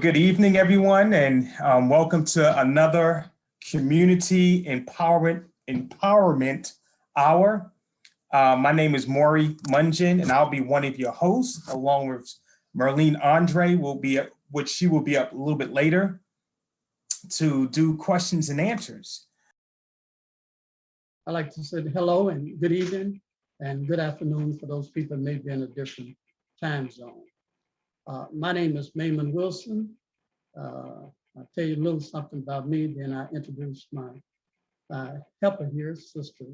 Good evening, everyone, and welcome to another Community Empowerment Hour. My name is Maury Mungin, and I'll be one of your hosts, along with Merlene Andre, which she will be up a little bit later to do questions and answers. I'd like to say hello and good evening and good afternoon for those people that may be in a different time zone. My name is Mayman Wilson. I'll tell you a little something about me, then I introduce my helper here, Sister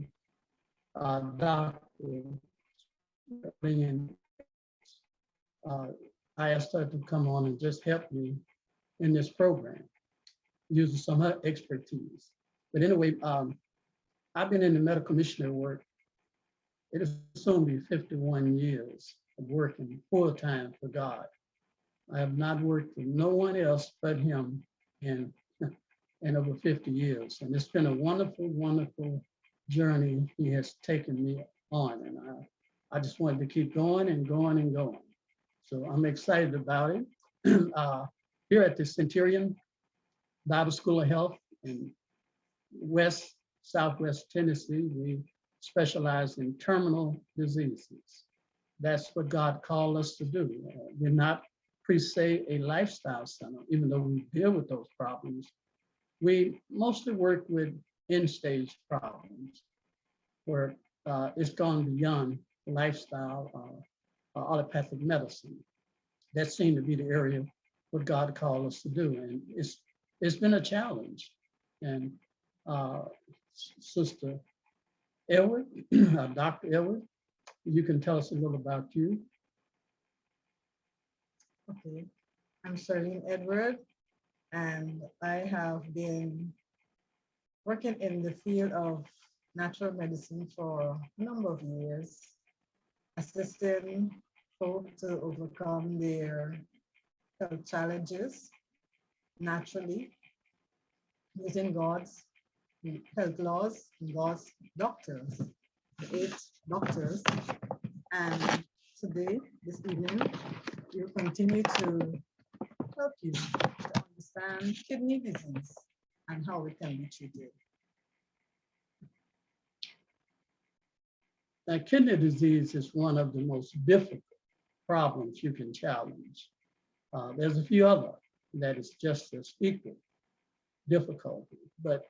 Dr. I asked her to come on and just help me in this program, using some of her expertise. But anyway, I've been in the medical missionary work. It is soon be 51 years of working full time for God. I have not worked with no one else but him in over 50 years. And it's been a wonderful, wonderful journey he has taken me on. And I just wanted to keep going and going and going. So I'm excited about it. Here at the Centurion Bible School of Health in Southwest Tennessee, we specialize in terminal diseases. That's what God called us to do. We're not per se a lifestyle center, even though we deal with those problems. We mostly work with end-stage problems where it's gone beyond lifestyle allopathic medicine. That seemed to be the area what God called us to do. And it's been a challenge. And Sister Edward, Dr. Edward, you can tell us a little about you. Okay, I'm Charlene Edward, and I have been working in the field of natural medicine for a number of years, assisting folk to overcome their health challenges naturally, using God's health laws, God's doctors, the 8 doctors. And today, this evening, we'll continue to help you to understand kidney disease and how it can be treated. Now, kidney disease is one of the most difficult problems you can challenge. There's a few other that is just as equal difficulty, but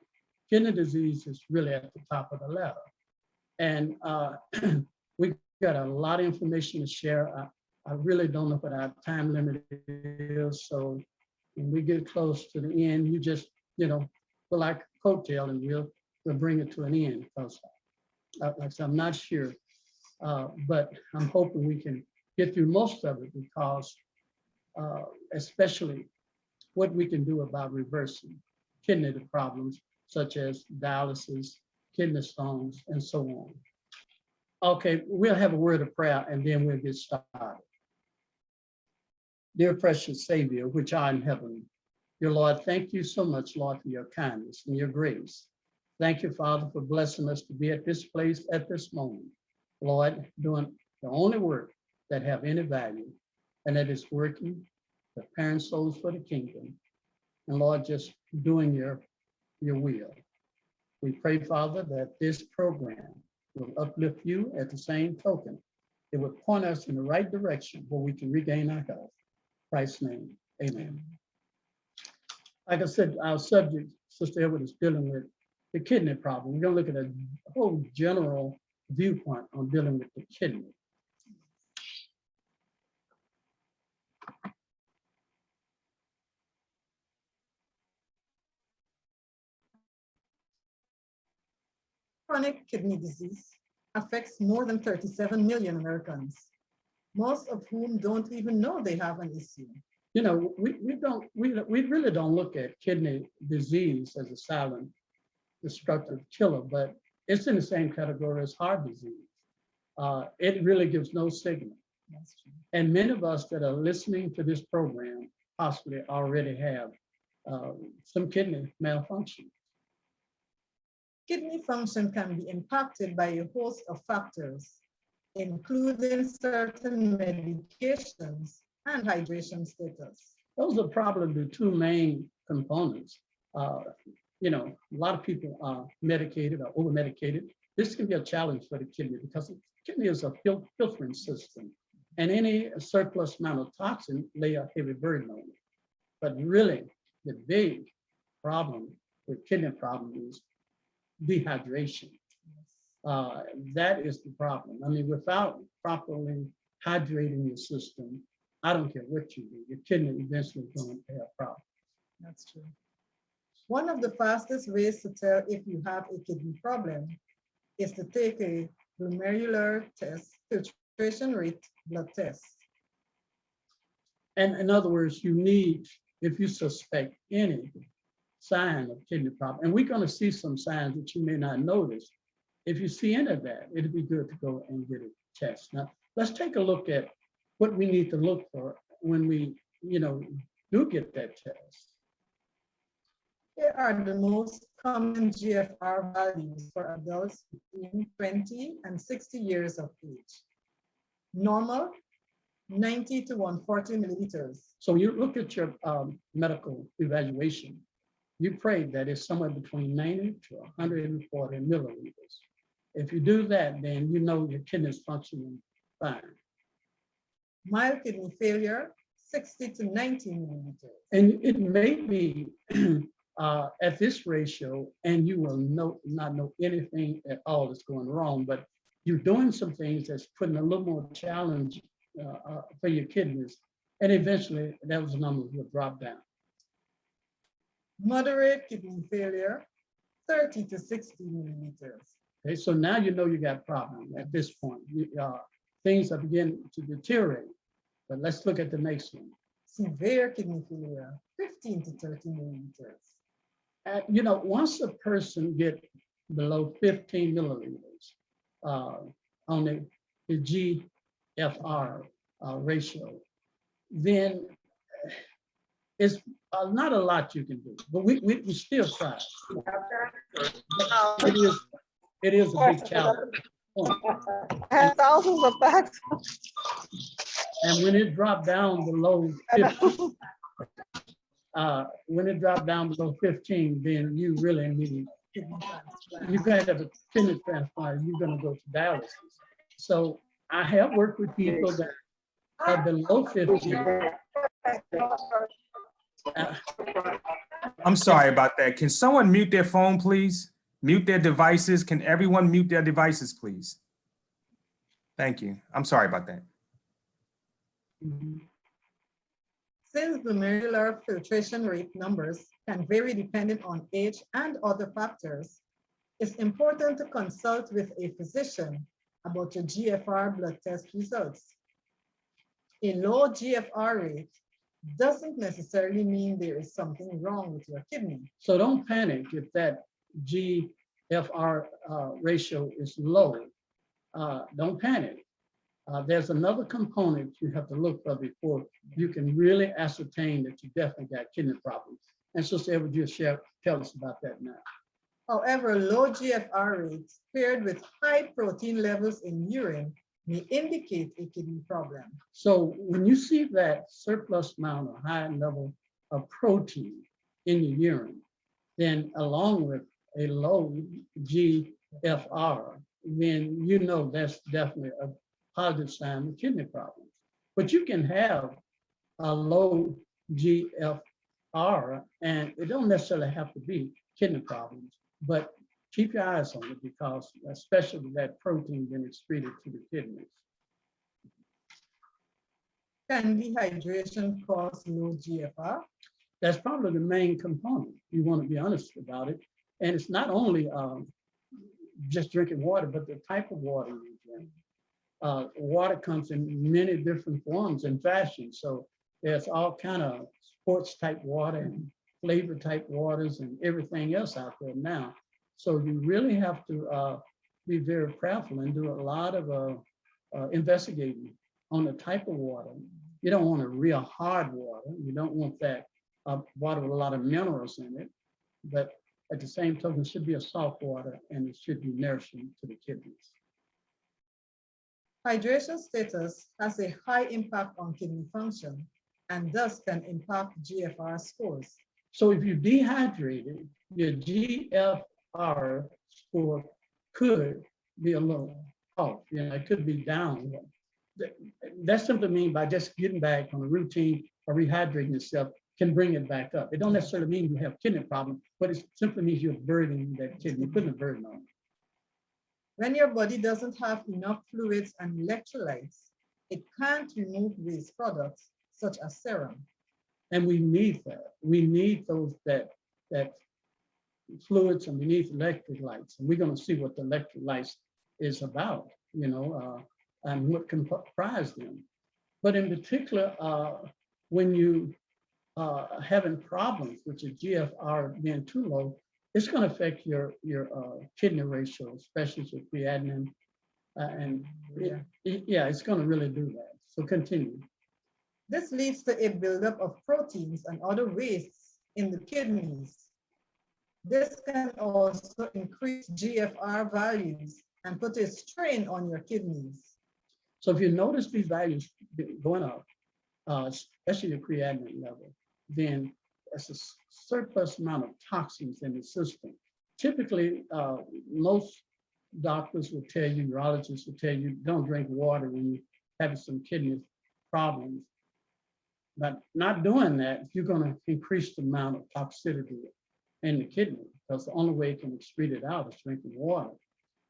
kidney disease is really at the top of the ladder. And we got a lot of information to share. I really don't know what our time limit is. So when we get close to the end, you just, feel like a coattail and we'll bring it to an end. Because like I said, I'm not sure, but I'm hoping we can get through most of it because especially what we can do about reversing kidney problems such as dialysis, kidney stones, and so on. Okay, we'll have a word of prayer and then we'll get started. Dear precious Savior, which art in heaven, dear Lord, thank you so much, Lord, for your kindness and your grace. Thank you, Father, for blessing us to be at this place at this moment. Lord, doing the only work that have any value, and that is working, preparing souls for the kingdom. And Lord, just doing your will. We pray, Father, that this program will uplift you at the same token. It will point us in the right direction where we can regain our health. In Christ's name, amen. Like I said, our subject, Sister Edward, is dealing with the kidney problem. We're going to look at a whole general viewpoint on dealing with the kidney. Chronic kidney disease affects more than 37 million Americans, most of whom don't even know they have an issue. We really don't look at kidney disease as a silent destructive killer, but it's in the same category as heart disease. It really gives no signal. That's true. And many of us that are listening to this program possibly already have some kidney malfunction. Kidney function can be impacted by a host of factors, including certain medications and hydration status. those are probably the two main components. You know, a lot of people are medicated or over-medicated. This can be a challenge for the kidney because the kidney is a filtering system, and any surplus amount of toxin lay a heavy burden on it. But really, the big problem with kidney problem is dehydration. That is the problem. I mean, without properly hydrating your system, I don't care what you do, your kidney eventually is going to have problems. That's true. One of the fastest ways to tell if you have a kidney problem is to take a glomerular test, filtration rate blood test. And in other words, you need, if you suspect any sign of kidney problem, and we're going to see some signs that you may not notice. If you see any of that, it'd be good to go and get a test. Now, let's take a look at what we need to look for when we, do get that test. Here are the most common GFR values for adults between 20 and 60 years of age. Normal, 90 to 140 milliliters. So you look at your medical evaluation, you pray that it's somewhere between 90 to 140 milliliters. If you do that, then you know your kidney is functioning fine. Mild kidney failure, 60 to 90 milliliters. And it may be at this ratio, and you will not know anything at all that's going wrong, but you're doing some things that's putting a little more challenge for your kidneys, and eventually those numbers will drop down. Moderate kidney failure, 30 to 60 milliliters. Okay, so now you know you got problem at this point. Things are beginning to deteriorate, but let's look at the next one. Severe kidney failure, 15 to 30 milliliters. Once a person gets below 15 milliliters on the GFR ratio, then it's not a lot you can do, but we still try. It is a big challenge. And thousands of facts. And when it dropped down below 15, then you really need, you're going to have a kidney transplant, you're going to go to dialysis. So I have worked with people that are below 15. I'm sorry about that. Can someone mute their phone, please? Mute their devices. Can everyone mute their devices, please? Thank you. I'm sorry about that. Since glomerular filtration rate numbers can vary depending on age and other factors, it's important to consult with a physician about your GFR blood test results. A low GFR rate doesn't necessarily mean there is something wrong with your kidney. So don't panic if that GFR ratio is low. Don't panic. There's another component you have to look for before you can really ascertain that you definitely got kidney problems. And Sister Edward, just tell us about that now. However, low GFR rates paired with high protein levels in urine may indicate a kidney problem. So when you see that surplus amount or high level of protein in your urine, then along with a low GFR, then you know that's definitely a positive sign of kidney problems. But you can have a low GFR, and it don't necessarily have to be kidney problems, but keep your eyes on it because especially that protein being excreted to the kidneys. Can dehydration cause low GFR? That's probably the main component. You want to be honest about it. And it's not only just drinking water, but the type of water you drink. Water comes in many different forms and fashions. So there's all kind of sports type water and flavor type waters and everything else out there now. So you really have to be very careful and do a lot of investigating on the type of water. You don't want a real hard water. You don't want that water with a lot of minerals in it. But at the same token, it should be a soft water and it should be nourishing to the kidneys. Hydration status has a high impact on kidney function and thus can impact GFR scores. So if you're dehydrated, your GFR score could be a little off. You know, it could be down. That simply means by just getting back on a routine or rehydrating yourself can bring it back up. It don't necessarily mean you have kidney problem, but it simply means you're burdening that kidney, you're putting a burden on it. When your body doesn't have enough fluids and electrolytes, it can't remove waste products such as serum. And we need that. We need those that fluids and we need electrolytes. And we're going to see what the electrolytes is about, you know, and what comprise them. But in particular, when you having problems with your GFR being too low, it's going to affect your kidney ratio, especially your creatinine. It's going to really do that. So continue. This leads to a buildup of proteins and other wastes in the kidneys. This can also increase GFR values and put a strain on your kidneys. So if you notice these values going up, especially your creatinine level, then there's a surplus amount of toxins in the system. Typically, most doctors will tell you, urologists will tell you, don't drink water when you're having some kidney problems. But not doing that, you're going to increase the amount of toxicity in the kidney, because the only way it can excrete it out is drinking water.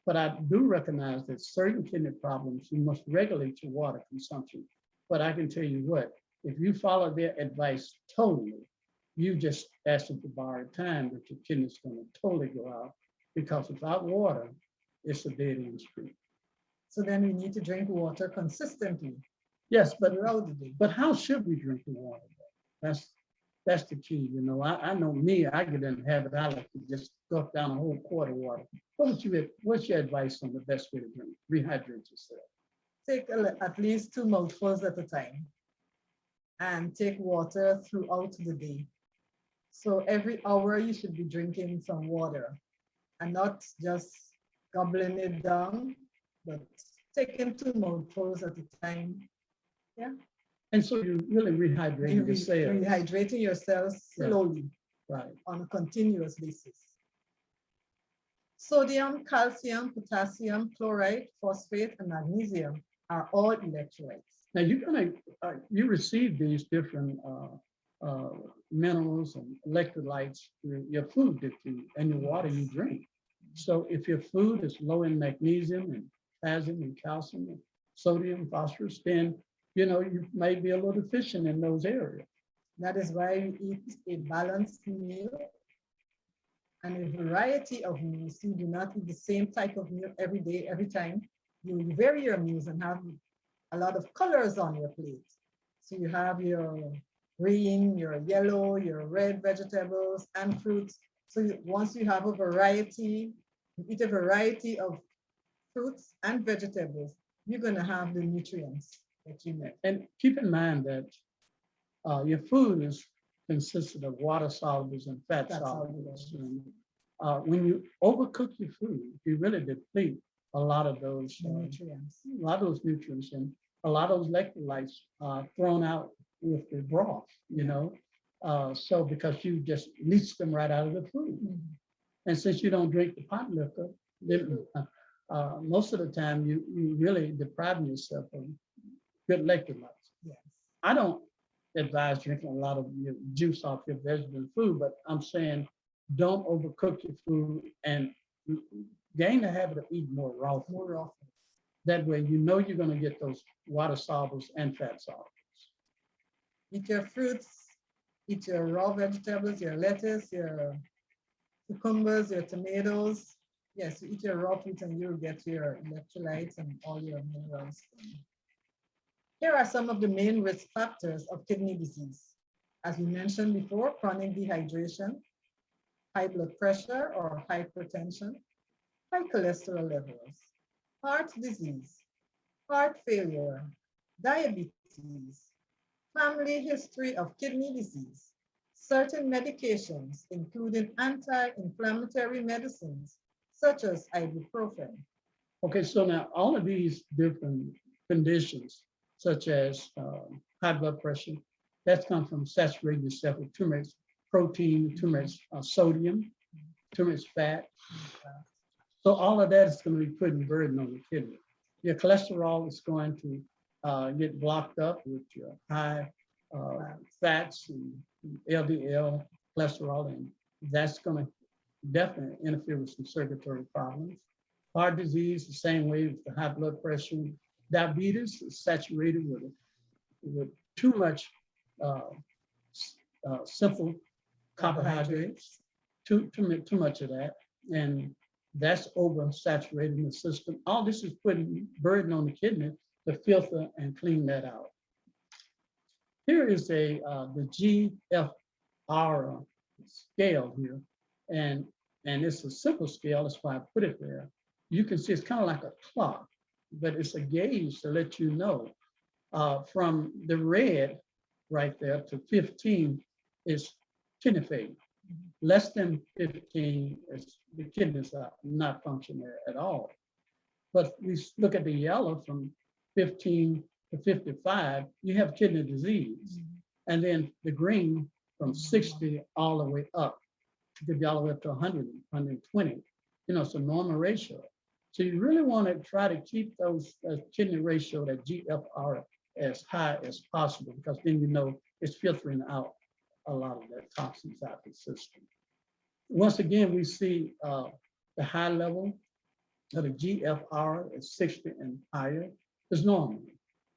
But I do recognize that certain kidney problems, you must regulate your water consumption. But I can tell you what, if you follow their advice totally, you just asking for borrowed time that your kidney's going to totally go out, because without water, it's a dead end street. So then we need to drink water consistently. Yes, but throughout the day. But how should we drink the water? That's the key. You know, I know me, I get in the habit, I like to just gulp down a whole quart of water. What's your advice on the best way to drink? Rehydrate yourself. Take at least 2 mouthfuls at a time and take water throughout the day. So every hour you should be drinking some water and not just gobbling it down, but taking 2 mouthfuls at a time. Yeah. And so you're really rehydrating your cells. Rehydrating your cells slowly, right, on a continuous basis. Sodium, calcium, potassium, chloride, phosphate, and magnesium are all electrolytes. Now you receive these different minerals and electrolytes through your food that you and your water you drink. So if your food is low in magnesium and potassium and calcium and sodium, phosphorus, then you know you may be a little deficient in those areas. That is why you eat a balanced meal and a variety of meals. You do not eat the same type of meal every day, every time. You vary your meals and have a lot of colors on your plate. So you have your green, your yellow, your red vegetables and fruits. So once you have a variety, you eat a variety of fruits and vegetables, you're going to have the nutrients that you need. And keep in mind that your food is consisted of water solubles and fat solubles. When you overcook your food, you really deplete a lot of those nutrients, and a lot of those electrolytes thrown out with the broth, you know. So because you just leach them right out of the food. And since you don't drink the pot liquor, then, most of the time you really deprive yourself of good electrolytes. Yes. I don't advise drinking a lot of your juice off your vegetable food, but I'm saying don't overcook your food and gain the habit of eating more raw food. That way you know you're going to get those water solubles and fat solubles. Eat your fruits, eat your raw vegetables, your lettuce, your cucumbers, your tomatoes. Yes, you eat your raw fruits and you'll get your electrolytes and all your minerals. Here are some of the main risk factors of kidney disease. As we mentioned before, chronic dehydration, high blood pressure or hypertension, high cholesterol levels, heart disease, heart failure, diabetes, family history of kidney disease, certain medications, including anti-inflammatory medicines, such as ibuprofen. Okay, so now all of these different conditions, such as high blood pressure, That's come from saturating yourself with too much protein, too much sodium, too much fat. So all of that is going to be putting burden on the kidney. Your cholesterol is going to get blocked up with your high fats and LDL cholesterol, and that's going to definitely interfere with some circulatory problems. Heart disease, the same way with the high blood pressure. Diabetes is saturated with too much simple carbohydrates, too much of that, and that's oversaturating the system. All this is putting burden on the kidney to filter and clean that out. Here is the GFR scale here, and it's a simple scale. That's why I put it there. You can see it's kind of like a clock, but it's a gauge to let you know from the red right there to 15 is kidney failure. Less than 15 is the kidneys are not functioning at all. But we look at the yellow from 15 to 55, you have kidney disease. And then the green from 60 all the way up, to get you all the way up to 100, 120. You know, it's a normal ratio. So you really want to try to keep those kidney ratio, that GFR, as high as possible, because then you know it's filtering out a lot of that toxins out the system. Once again, we see the high level of the GFR is 60 and higher is normal.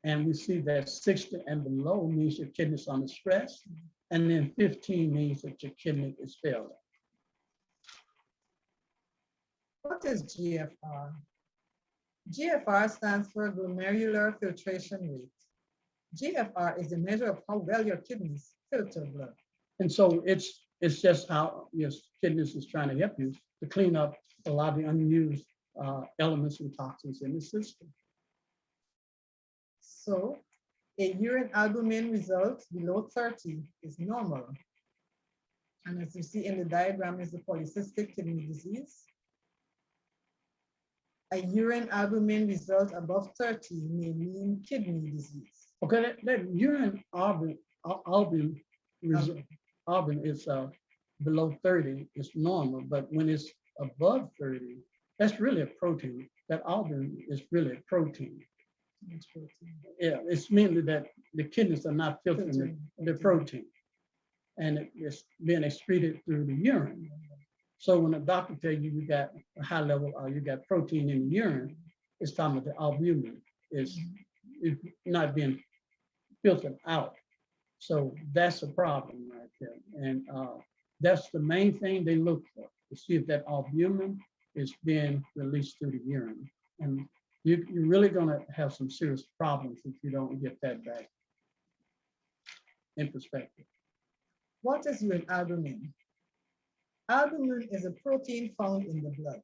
And we see that 60 and below means your kidney's under stress. And then 15 means that your kidney is failing. What is GFR? GFR stands for glomerular filtration rate. GFR is a measure of how well your kidneys filter blood. And so it's just how your kidneys is trying to help you to clean up a lot of the unused elements and toxins in the system. So a urine albumin result below 30 is normal. And as you see in the diagram is the polycystic kidney disease. A urine albumin result above 30 may mean kidney disease. Okay, that urine albumin is below 30, it's normal, but when it's above 30, that's really a protein. That albumin is really a protein. It's protein. Yeah, it's mainly that the kidneys are not filtering the protein, and it's being excreted through the urine. So when a doctor tells you you got a high level or you got protein in the urine, it's talking about the albumin is not being filtered out. So that's a problem right there. And that's the main thing they look for, to see if that albumin is being released through the urine. And you're really gonna have some serious problems if you don't get that back in perspective. What is urine albumin? Albumin is a protein found in the blood.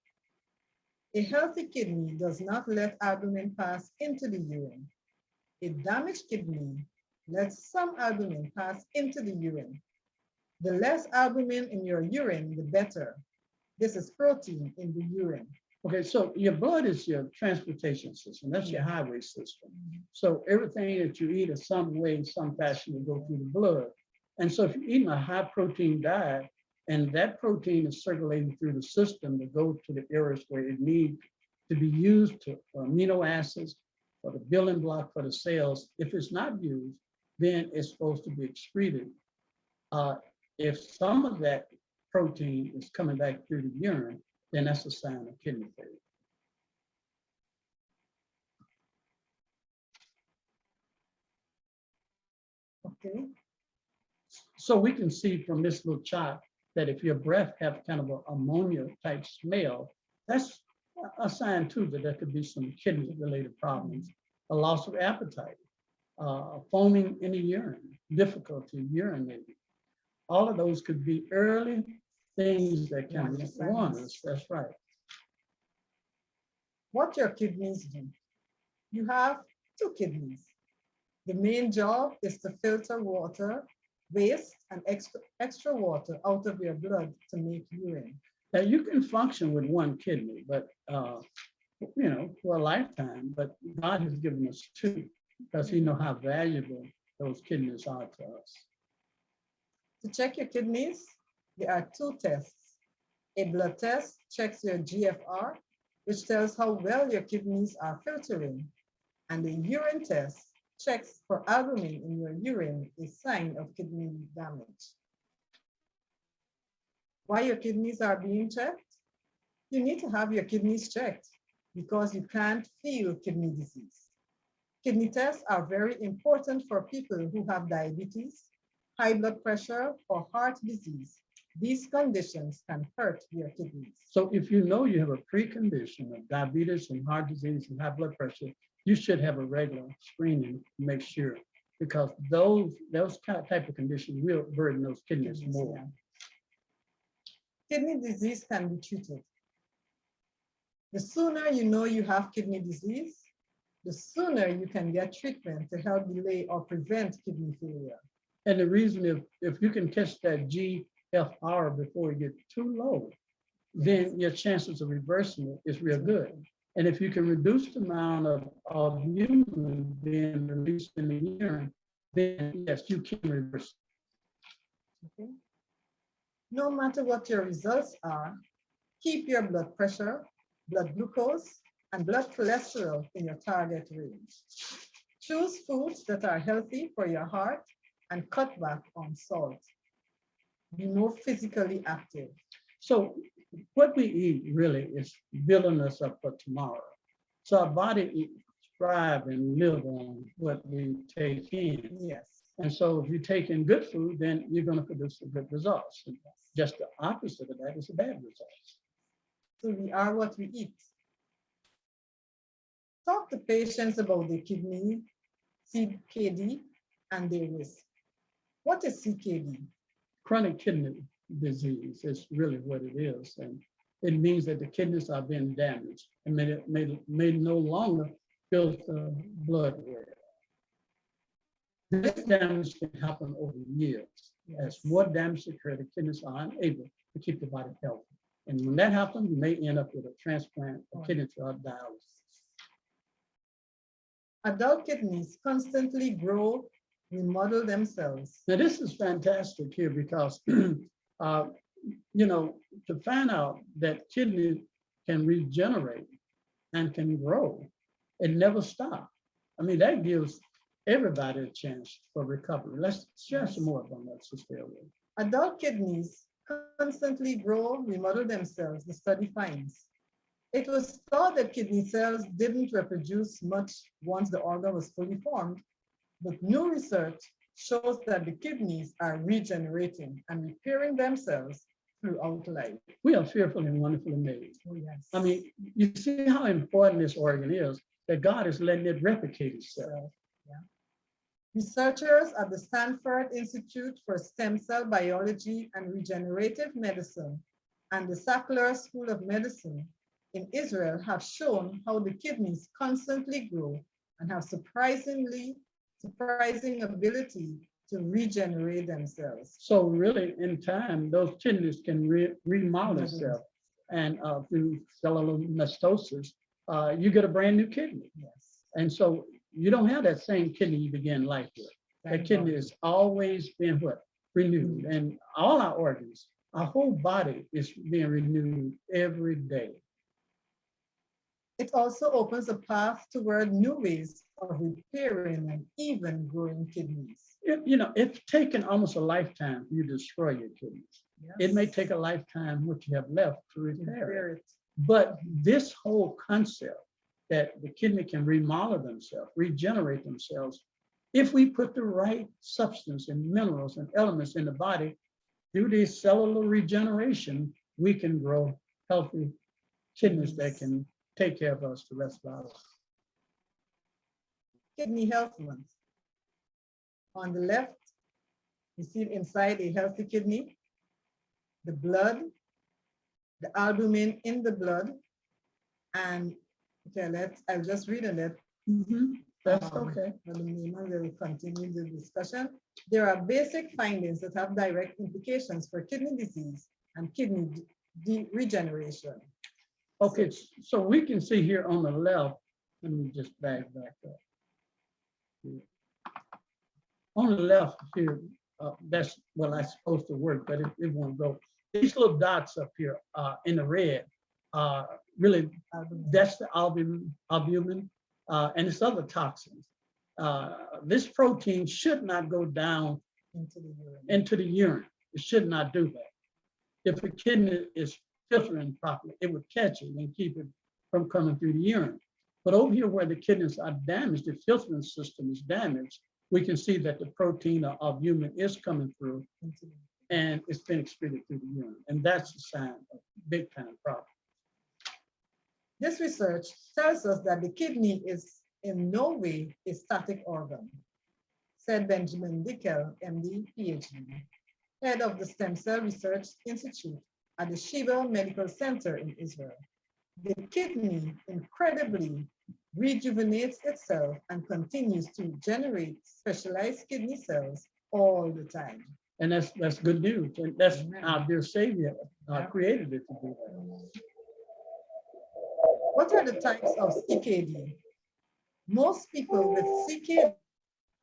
A healthy kidney does not let albumin pass into the urine. A damaged kidney lets some albumin pass into the urine. The less albumin in your urine, the better. This is protein in the urine. Okay, so your blood is your transportation system. That's your highway system. So everything that you eat in some way, some fashion will go through the blood. And so if you're eating a high protein diet, and that protein is circulating through the system to go to the areas where it needs to be used for amino acids, for the building block for the cells. If it's not used, then it's supposed to be excreted. If some of that protein is coming back through the urine, then that's a sign of kidney failure. Okay. So we can see from this little chart that if your breath have kind of an ammonia type smell, that's a sign too that there could be some kidney related problems. A loss of appetite, foaming in the urine, difficulty urinating. All of those could be early things that can warn us. That's right. What your kidneys do? You have two kidneys. The main job is to filter water, waste, and extra water out of your blood to make urine. Now you can function with one kidney, but for a lifetime. But God has given us two because He knows how valuable those kidneys are to us. To check your kidneys, there are two tests. A blood test checks your GFR, which tells how well your kidneys are filtering. And a urine test checks for albumin in your urine, a sign of kidney damage. Why your kidneys are being checked? You need to have your kidneys checked because you can't feel kidney disease. Kidney tests are very important for people who have diabetes, high blood pressure, or heart disease. These conditions can hurt your kidneys. So if you know you have a precondition of diabetes and heart disease and high blood pressure, you should have a regular screening to make sure, because those type of conditions will burden those kidneys more. Yeah. Kidney disease can be treated. The sooner you know you have kidney disease, the sooner you can get treatment to help delay or prevent kidney failure. And the reason, if you can catch that GFR before it gets too low, then your chances of reversing it is real good. And if you can reduce the amount of albumin being released in the urine, then yes, you can reverse it. Okay. No matter what your results are, keep your blood pressure, blood glucose, and blood cholesterol in your target range. Choose foods that are healthy for your heart and cut back on salt. Be more physically active. So what we eat really is building us up for tomorrow. So our body thrive and live on what we take in. Yes. And so if you take in good food, then you're going to produce some good results. And just the opposite of that is a bad results. So we are what we eat. Talk to patients about the kidney, CKD, and their risk. What is CKD? Chronic kidney disease is really what it is. And it means that the kidneys are being damaged and may no longer filter blood well. This damage can happen over years. As more damage occurs, the kidneys are unable to keep the body healthy. And when that happens, you may end up with a transplant of kidney to dialysis. Adult kidneys constantly grow, remodel themselves. Now, this is fantastic here because, you know, to find out that kidney can regenerate and can grow and never stop. I mean, that gives everybody a chance for recovery. Let's share some more on that, Sister Elwood. Adult kidneys constantly grow, remodel themselves, the study finds. It was thought that kidney cells didn't reproduce much once the organ was fully formed, but new research shows that the kidneys are regenerating and repairing themselves throughout life. We are fearfully and wonderfully made. Oh, yes. I mean, you see how important this organ is, that God is letting it replicate itself. Yeah. Researchers at the Stanford Institute for Stem Cell Biology and Regenerative Medicine and the Sackler School of Medicine in Israel have shown how the kidneys constantly grow and have surprising ability to regenerate themselves. So really, in time, those kidneys can remodel themselves. And through cellular metastasis, you get a brand new kidney. Yes. And so you don't have that same kidney you began life with. That kidney has always been what? Renewed. And all our organs, our whole body is being renewed every day. It also opens a path toward new ways of repairing and even growing kidneys. You know, it's taken almost a lifetime for you to destroy your kidneys. Yes. It may take a lifetime what you have left to repair Repair it. it. But this whole concept that the kidney can remodel themselves, regenerate themselves, if we put the right substance and minerals and elements in the body, through this cellular regeneration, we can grow healthy kidneys that can take care of us the rest of our life. Kidney Health Month. On the left, you see inside a healthy kidney, the blood, the albumin in the blood, and okay, I'll just read on it. That's okay. We will continue the discussion. There are basic findings that have direct implications for kidney disease and kidney regeneration. Okay, so we can see here on the left, let me just back up. On the left here, that's, well, that's supposed to work, but it won't go. These little dots up here in the red, really, that's the albumin, and it's other toxins. This protein should not go down into the urine. It should not do that. If the kidney is filtering properly, it would catch it and keep it from coming through the urine. But over here where the kidneys are damaged, the filtering system is damaged, we can see that the protein or albumin is coming through and it's been excreted through the urine. And that's a sign of big time problem. This research tells us that the kidney is in no way a static organ, said Benjamin Dickel, MD, PhD, head of the Stem Cell Research Institute at the Sheba Medical Center in Israel. The kidney incredibly rejuvenates itself and continues to generate specialized kidney cells all the time. And that's good news. And that's our dear Savior created it to do that. What are the types of CKD? Most people with CKD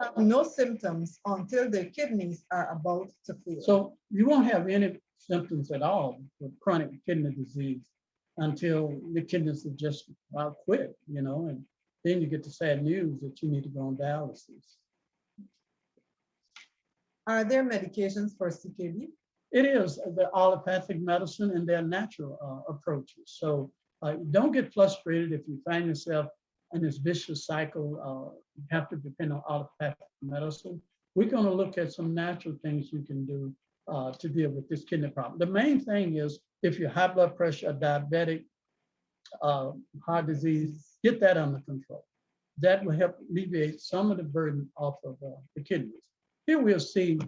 have no symptoms until their kidneys are about to fail. So you won't have any symptoms at all with chronic kidney disease until the kidneys have just about quit, you know, and then you get the sad news that you need to go on dialysis. Are there medications for CKD? It is the allopathic medicine and their natural approaches. So don't get frustrated if you find yourself in this vicious cycle. You have to depend on allopathic medicine. We're going to look at some natural things you can do to deal with this kidney problem. The main thing is if you're high blood pressure, diabetic, heart disease, get that under control. That will help alleviate some of the burden off of the kidneys. Here we'll see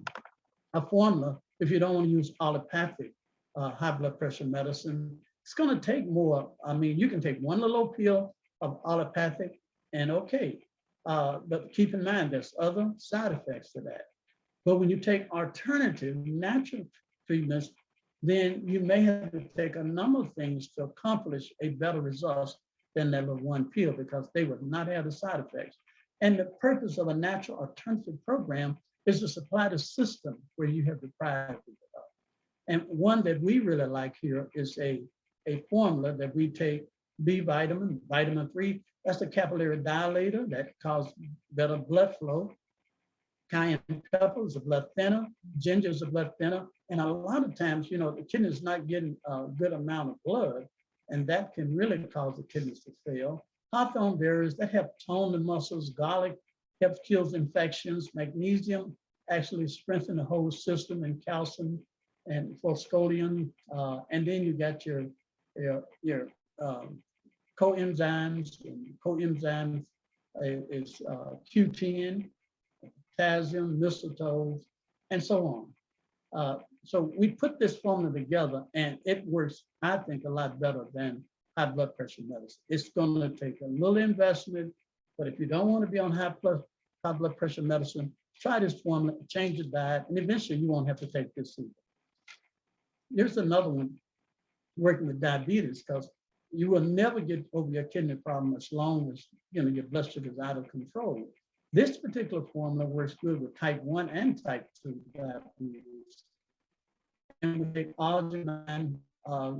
a formula if you don't want to use allopathic high blood pressure medicine. It's going to take more. I mean, you can take one little pill of allopathic and okay, but keep in mind there's other side effects to that. But when you take alternative natural treatments, then you may have to take a number of things to accomplish a better result than that little one pill because they would not have the side effects. And the purpose of a natural alternative program is to supply the system where you have deprived it of. And one that we really like here is a formula that we take B vitamin, vitamin 3, that's the capillary dilator that causes better blood flow. Cayenne pepper is a blood thinner, ginger is a blood thinner, and a lot of times, you know, the kidney is not getting a good amount of blood, and that can really cause the kidneys to fail. Hawthorn berries, that help tone the muscles. Garlic helps kills infections. Magnesium actually strengthens the whole system, and calcium and phosphodium. And then you got your coenzymes, and coenzymes is Q10, potassium, mistletoe, and so on. So we put this formula together and it works, I think, a lot better than high blood pressure medicine. It's going to take a little investment, but if you don't want to be on high blood pressure medicine, try this formula, change your diet, and eventually you won't have to take this either. Here's another one, working with diabetes, because you will never get over your kidney problem as long as your blood sugar is out of control. This particular formula works good with type 1 and type 2 diabetes. And we take arginine,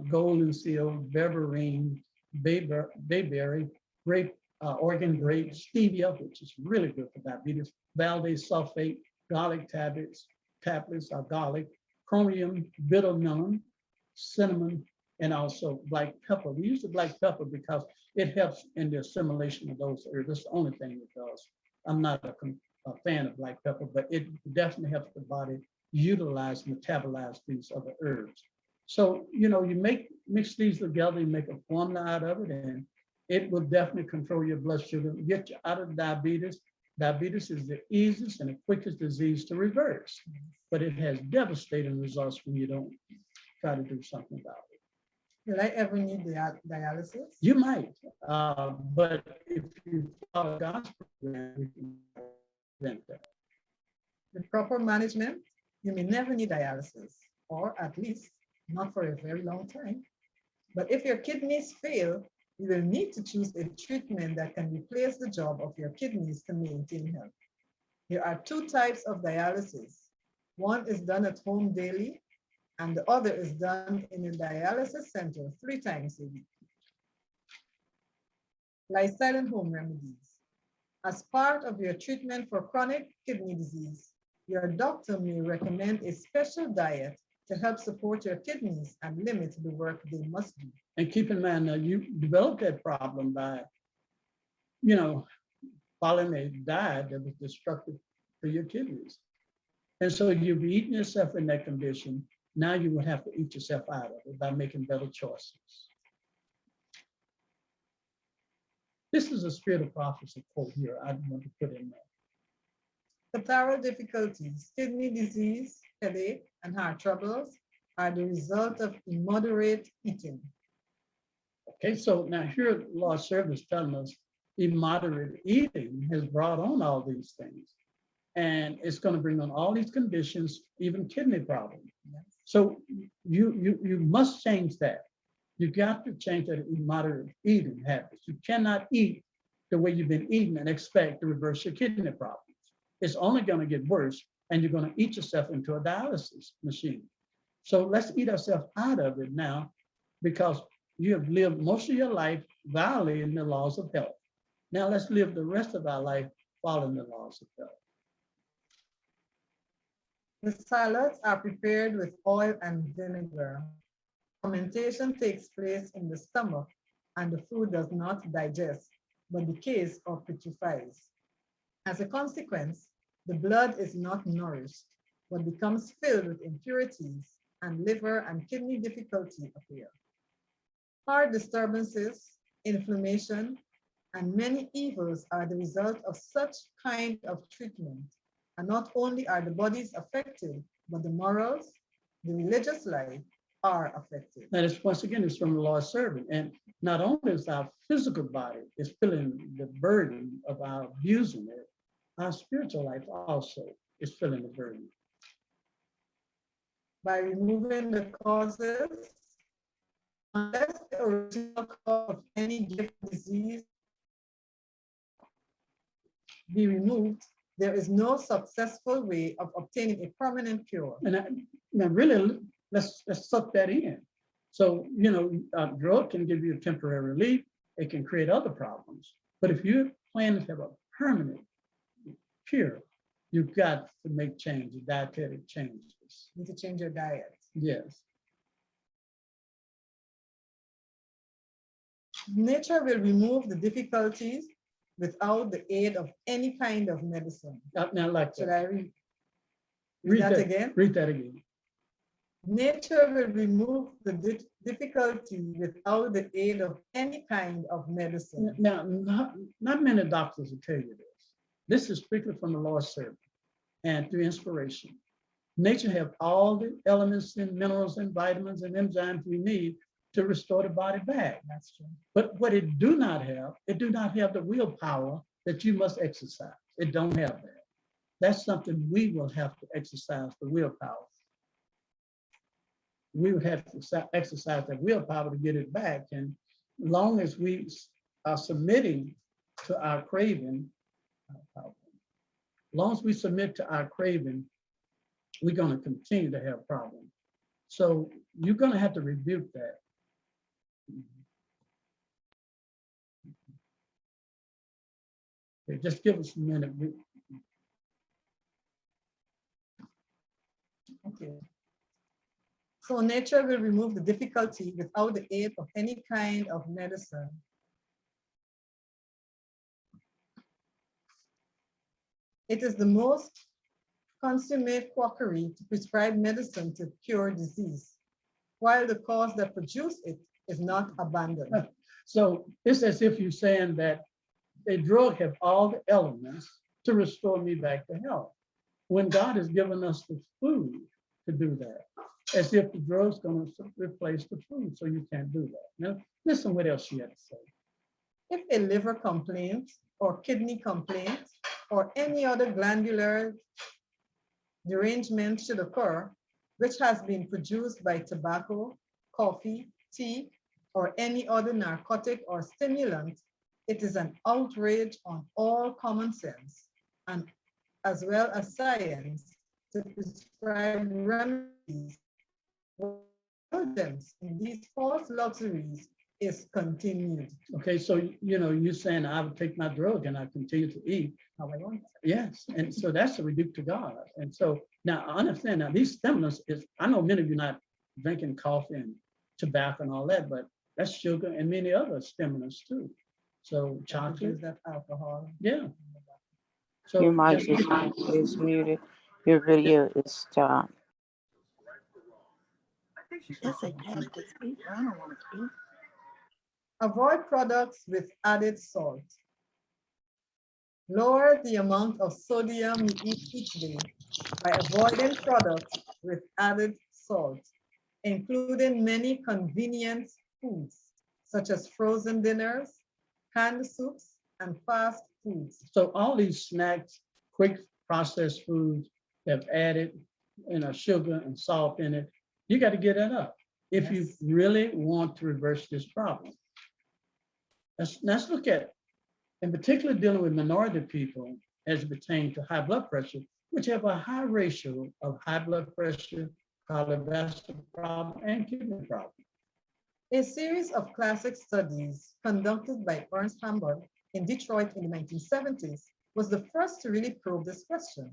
golden seal, berberine, bayberry, grape, Oregon grape, stevia, which is really good for diabetes, Valdez sulfate, garlic tablets, garlic, chromium, bitter melon, cinnamon, and also black pepper. We use the black pepper because it helps in the assimilation of those herbs. That's the only thing it does. I'm not a fan of black pepper, but it definitely helps the body utilize, metabolize these other herbs. So, you mix these together, you make a formula out of it, and it will definitely control your blood sugar, get you out of diabetes. Diabetes is the easiest and the quickest disease to reverse, but it has devastating results when you don't try to do something about it. Will I ever need dialysis? You might, but if you follow God's program, we can prevent that. With proper management, you may never need dialysis, or at least not for a very long time. But if your kidneys fail, you will need to choose a treatment that can replace the job of your kidneys to maintain health. There are two types of dialysis. One is done at home daily, and the other is done in a dialysis center 3 times a week. Lifestyle and home remedies. As part of your treatment for chronic kidney disease, your doctor may recommend a special diet to help support your kidneys and limit the work they must do. And keep in mind, now you developed that problem by, following a diet that was destructive for your kidneys. And so you've eaten yourself in that condition. Now you will have to eat yourself out of it by making better choices. This is a spirit of prophecy quote here I want to put in there. Catarrhal difficulties, kidney disease, headache, and heart troubles are the result of immoderate eating. Okay, so now here the Lord's servant is telling us immoderate eating has brought on all these things. And it's going to bring on all these conditions, even kidney problems. Yes. So you must change that. You got to change that immoderate eating habits. You cannot eat the way you've been eating and expect to reverse your kidney problems. It's only going to get worse, and you're going to eat yourself into a dialysis machine. So let's eat ourselves out of it now, because you have lived most of your life violating the laws of health. Now let's live the rest of our life following the laws of health. The salads are prepared with oil and vinegar. Fermentation takes place in the stomach and the food does not digest, but decays or putrefies. As a consequence, the blood is not nourished, but becomes filled with impurities, and liver and kidney difficulty appear. Heart disturbances, inflammation, and many evils are the result of such kind of treatment. And not only are the bodies affected, but the morals, the religious life are affected. That is, once again, it's from the Lord's servant. And not only is our physical body is feeling the burden of our abusing it, our spiritual life also is feeling the burden. By removing the causes, unless the original cause of any given disease be removed, there is no successful way of obtaining a permanent cure. And now really, let's suck that in. So, a drug can give you a temporary relief. It can create other problems. But if you plan to have a permanent cure, you've got to make changes, dietary changes. You need to change your diet. Yes. Nature will remove the difficulties without the aid of any kind of medicine. Now, like Should that. I read that again? Read that again. Nature will remove the difficulty without the aid of any kind of medicine. Now, not many doctors will tell you this. This is strictly from the Lord's servant and through inspiration. Nature has all the elements and minerals and vitamins and enzymes we need to restore the body back. That's true. But what it do not have the willpower that you must exercise. It don't have that. That's something we will have to exercise, the willpower. We would have to exercise that willpower to get it back. And as long as we are submitting to our craving, as long as we submit to our craving, we're going to continue to have problems. So you're going to have to rebuke that. Okay, just give us a minute. Okay. So nature will remove the difficulty without the aid of any kind of medicine. It is the most consummate quackery to prescribe medicine to cure disease, while the cause that produced it is not abandoned. So it's as if you're saying that a drug have all the elements to restore me back to health, when God has given us the food to do that, as if the drug's going to replace the food, so you can't do that. Now, listen what else she had to say. If a liver complaint or kidney complaint or any other glandular derangement should occur, which has been produced by tobacco, coffee, tea, or any other narcotic or stimulant, it is an outrage on all common sense and as well as science to prescribe remedies. Indulgence in these false luxuries is continued. Okay, so you're saying I would take my drug and I continue to eat. How I want. Yes, and so that's a rebuke to God. And so now I understand now these stimulants is, I know many of you not drinking coffee and tobacco and all that, but that's sugar and many other stimulants too. So chocolate, That alcohol. yeah. So Your mic just- is muted. Your video is stopped. Avoid products with added salt. Lower the amount of sodium you eat each day by avoiding products with added salt, including many convenience foods, such as frozen dinners, canned soups, and fast foods. So all these snacks, quick processed foods have added, sugar and salt in it. You got to get that up if you Yes. really want to reverse this problem. Let's look at, in particular, dealing with minority people as it pertains to high blood pressure, which have a high ratio of high blood pressure, cardiovascular problem, and kidney problem. A series of classic studies conducted by Ernst Hamburg in Detroit in the 1970s was the first to really probe this question.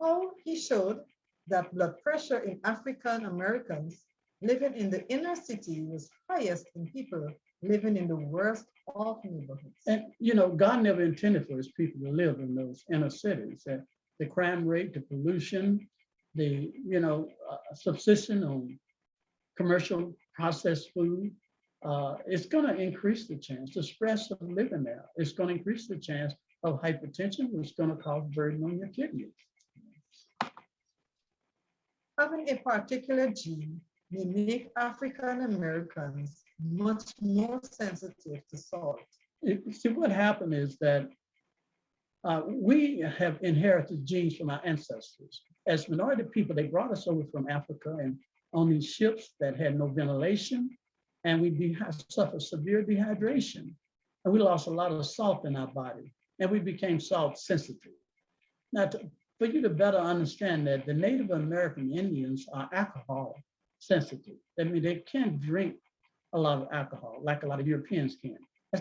How he showed that blood pressure in African Americans living in the inner city was highest in people living in the worst of neighborhoods. And God never intended for his people to live in those inner cities. The crime rate, the pollution, the subsistence on commercial processed food, it's going to increase the chance, the stress of living there. It's going to increase the chance of hypertension, which is going to cause burden on your kidneys. Having a particular gene may make African Americans much more sensitive to salt. See, what happened is that we have inherited genes from our ancestors. As minority people, they brought us over from Africa and on these ships that had no ventilation, and we suffered severe dehydration. And we lost a lot of salt in our body, and we became salt sensitive. Now, for you to better understand that, the Native American Indians are alcohol sensitive. I mean, they can't drink a lot of alcohol like a lot of Europeans can.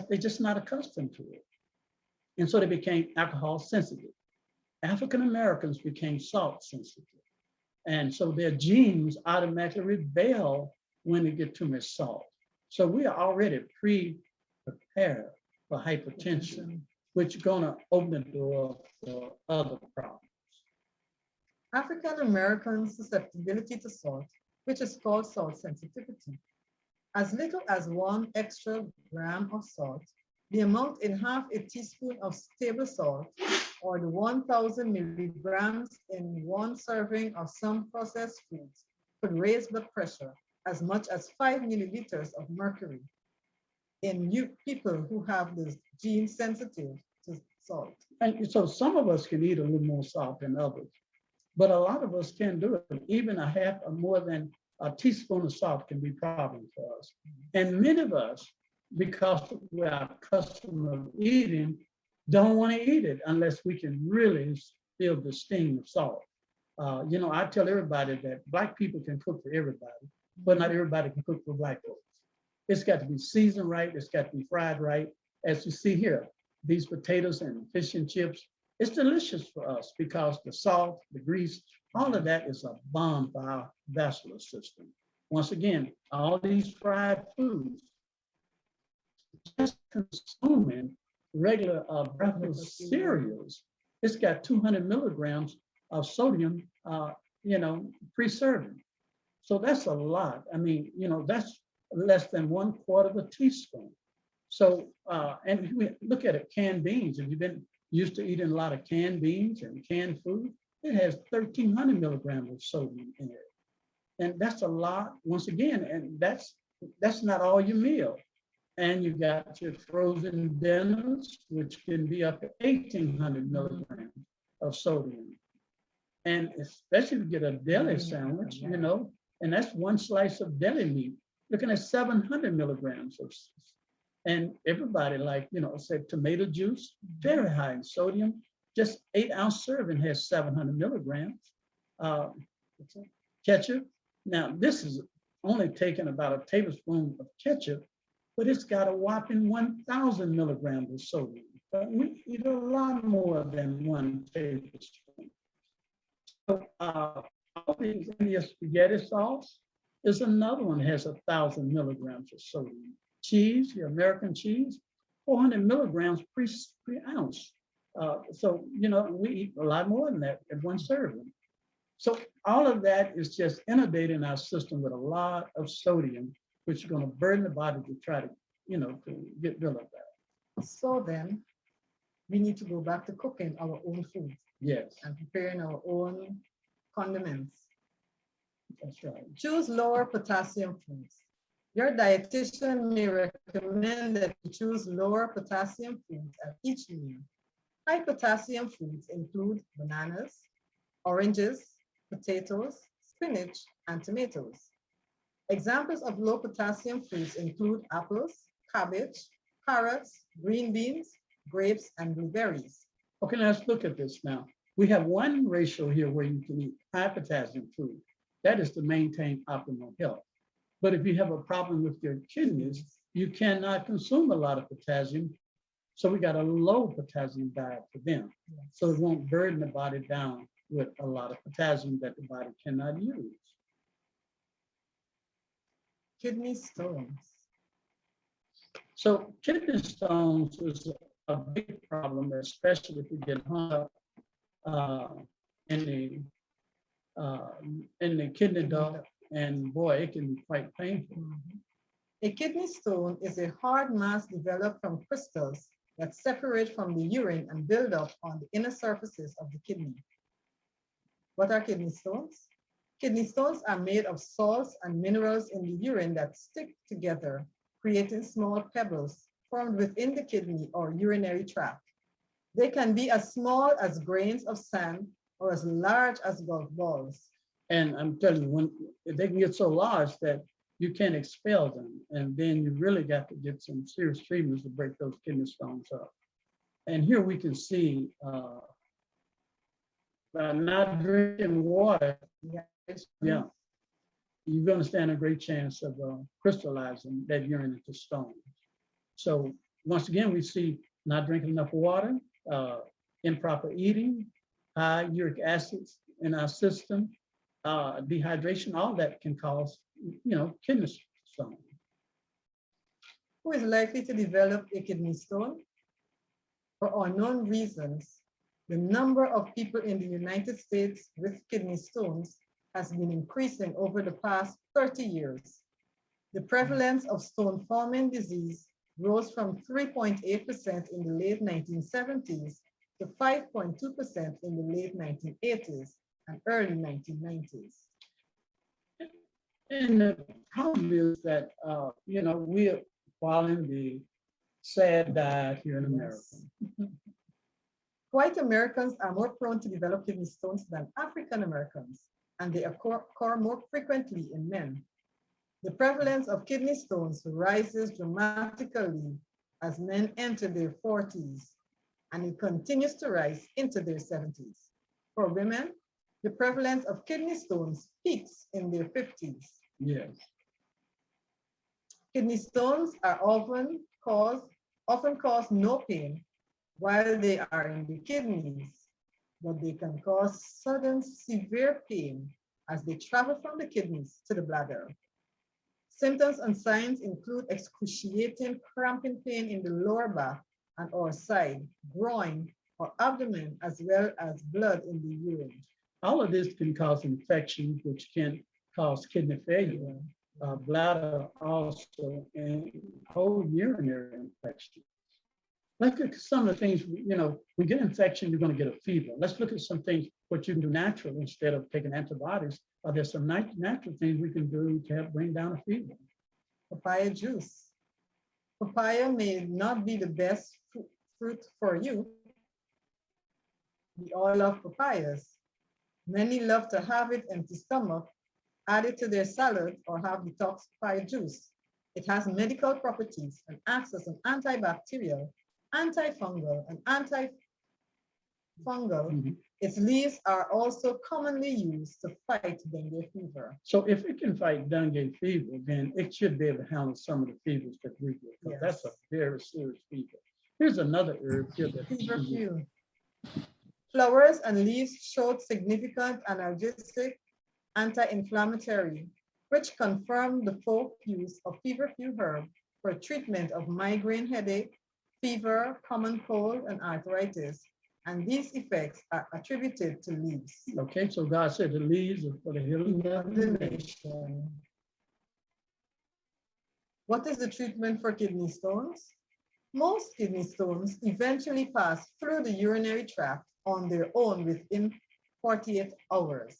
They're just not accustomed to it. And so they became alcohol sensitive. African Americans became salt sensitive. And so their genes automatically rebel when they get too much salt. So we are already pre-prepared for hypertension, which is going to open the door for other problems. African American susceptibility to salt, which is called salt sensitivity. As little as 1 extra gram of salt, the amount in half a teaspoon of stable salt, or the 1,000 milligrams in 1 serving of some processed foods, could raise blood pressure as much as 5 milliliters of mercury in people who have this gene sensitive to salt. And so some of us can eat a little more salt than others, but a lot of us can't do it. Even a half or more than a teaspoon of salt can be a problem for us. And many of us, because we're accustomed to eating, don't want to eat it unless we can really feel the sting of salt. I tell everybody that Black people can cook for everybody, but not everybody can cook for Black folks. It's got to be seasoned right. It's got to be fried right. As you see here, these potatoes and fish and chips, it's delicious for us because the salt, the grease, all of that is a bomb for our vascular system. Once again, all these fried foods, just consuming regular breakfast cereals, it's got 200 milligrams of sodium, pre-serving. So that's a lot. I mean, that's less than 1/4 of a teaspoon. So, and we look at it, canned beans. If you've been used to eating a lot of canned beans and canned food, it has 1,300 milligrams of sodium in it. And that's a lot, once again, and that's not all your meal. And you got your frozen dinners, which can be up to 1,800 milligrams of sodium. And especially if you get a deli sandwich, and that's 1 slice of deli meat, looking at 700 milligrams of, and everybody said tomato juice, very high in sodium. just 8-ounce serving has 700 milligrams. Ketchup. Now, this is only taking about a tablespoon of ketchup, but it's got a whopping 1,000 milligrams of sodium. But we eat a lot more than 1 tablespoon. So, all these India spaghetti sauce is another one that has 1,000 milligrams of sodium. Cheese, your American cheese, 400 milligrams per ounce. So, you know, we eat a lot more than that at 1 serving. So all of that is just inundating our system with a lot of sodium, which is going to burden the body to try to, you know, to get rid of that. So then we need to go back to cooking our own food Yes, and preparing our own condiments. that's right. Choose lower potassium foods. Your dietitian may recommend that you choose lower potassium foods at each meal. High potassium foods include bananas, oranges, potatoes, spinach, and tomatoes. Examples of low potassium foods include apples, cabbage, carrots, green beans, grapes, and blueberries. Okay, let's look at this now. We have one ratio here where you can eat high potassium food. That is to maintain optimal health. But if you have a problem with your kidneys, you cannot consume a lot of potassium. So we got a low potassium diet for them. So it won't burden the body down with a lot of potassium that the body cannot use. Kidney stones. So kidney stones is a big problem, especially if you get hung up in the kidney duct, and boy, it can be quite painful. A kidney stone is a hard mass developed from crystals that separate from the urine and build up on the inner surfaces of the kidney. What are kidney stones? Kidney stones are made of salts and minerals in the urine that stick together, creating small pebbles formed within the kidney or urinary tract. They can be as small as grains of sand or as large as golf balls. And I'm telling you, when they can get so large that you can't expel them, and then you really got to get some serious treatments to break those kidney stones up. And here we can see by not drinking water, yeah, you're going to stand a great chance of crystallizing that urine into stones. So once again, we see not drinking enough water, improper eating, high uric acids in our system, dehydration, all that can cause, you know, kidney stone. Who is likely to develop a kidney stone? For unknown reasons, the number of people in the United States with kidney stones has been increasing over the past 30 years. The prevalence of stone-forming disease rose from 3.8% in the late 1970s to 5.2% in the late 1980s and early 1990s. And the problem is that, you know, we are following the sad diet here in America. White Americans are more prone to develop kidney stones than African Americans, and they occur more frequently in men. The prevalence of kidney stones rises dramatically as men enter their 40s, and it continues to rise into their 70s. For women, the prevalence of kidney stones peaks in their 50s. Yes. Kidney stones are often cause no pain while they are in the kidneys, but they can cause sudden severe pain as they travel from the kidneys to the bladder. Symptoms and signs include excruciating cramping pain in the lower back and or side, groin, or abdomen, as well as blood in the urine. All of this can cause infections, which can cause kidney failure, bladder also, and whole urinary infections. Let's look at some of the things, you know, when you get infection, you're going to get a fever. Let's look at some things, what you can do naturally instead of taking antibiotics. Are there some natural things we can do to help bring down a fever? Papaya juice. Papaya may not be the best fruit for you. We all love papayas. Many love to have it empty stomach, add it to their salad, or have detox papaya juice. It has medical properties and acts as an antibacterial, antifungal, and fungal. Mhm. Its leaves are also commonly used to fight dengue fever. So if it can fight dengue fever, then it should be able to handle some of the fevers that we get. 'Cause that's a Yes. very serious fever. Here's another herb here that Feverfew. Flowers and leaves showed significant analgesic, anti-inflammatory, which confirmed the folk use of feverfew herb for treatment of migraine headache, fever, common cold, and arthritis. And these effects are attributed to leaves. Okay, so God said the leaves are for the healing of the nation. Nation. What is the treatment for kidney stones? Most kidney stones eventually pass through the urinary tract on their own within 48 hours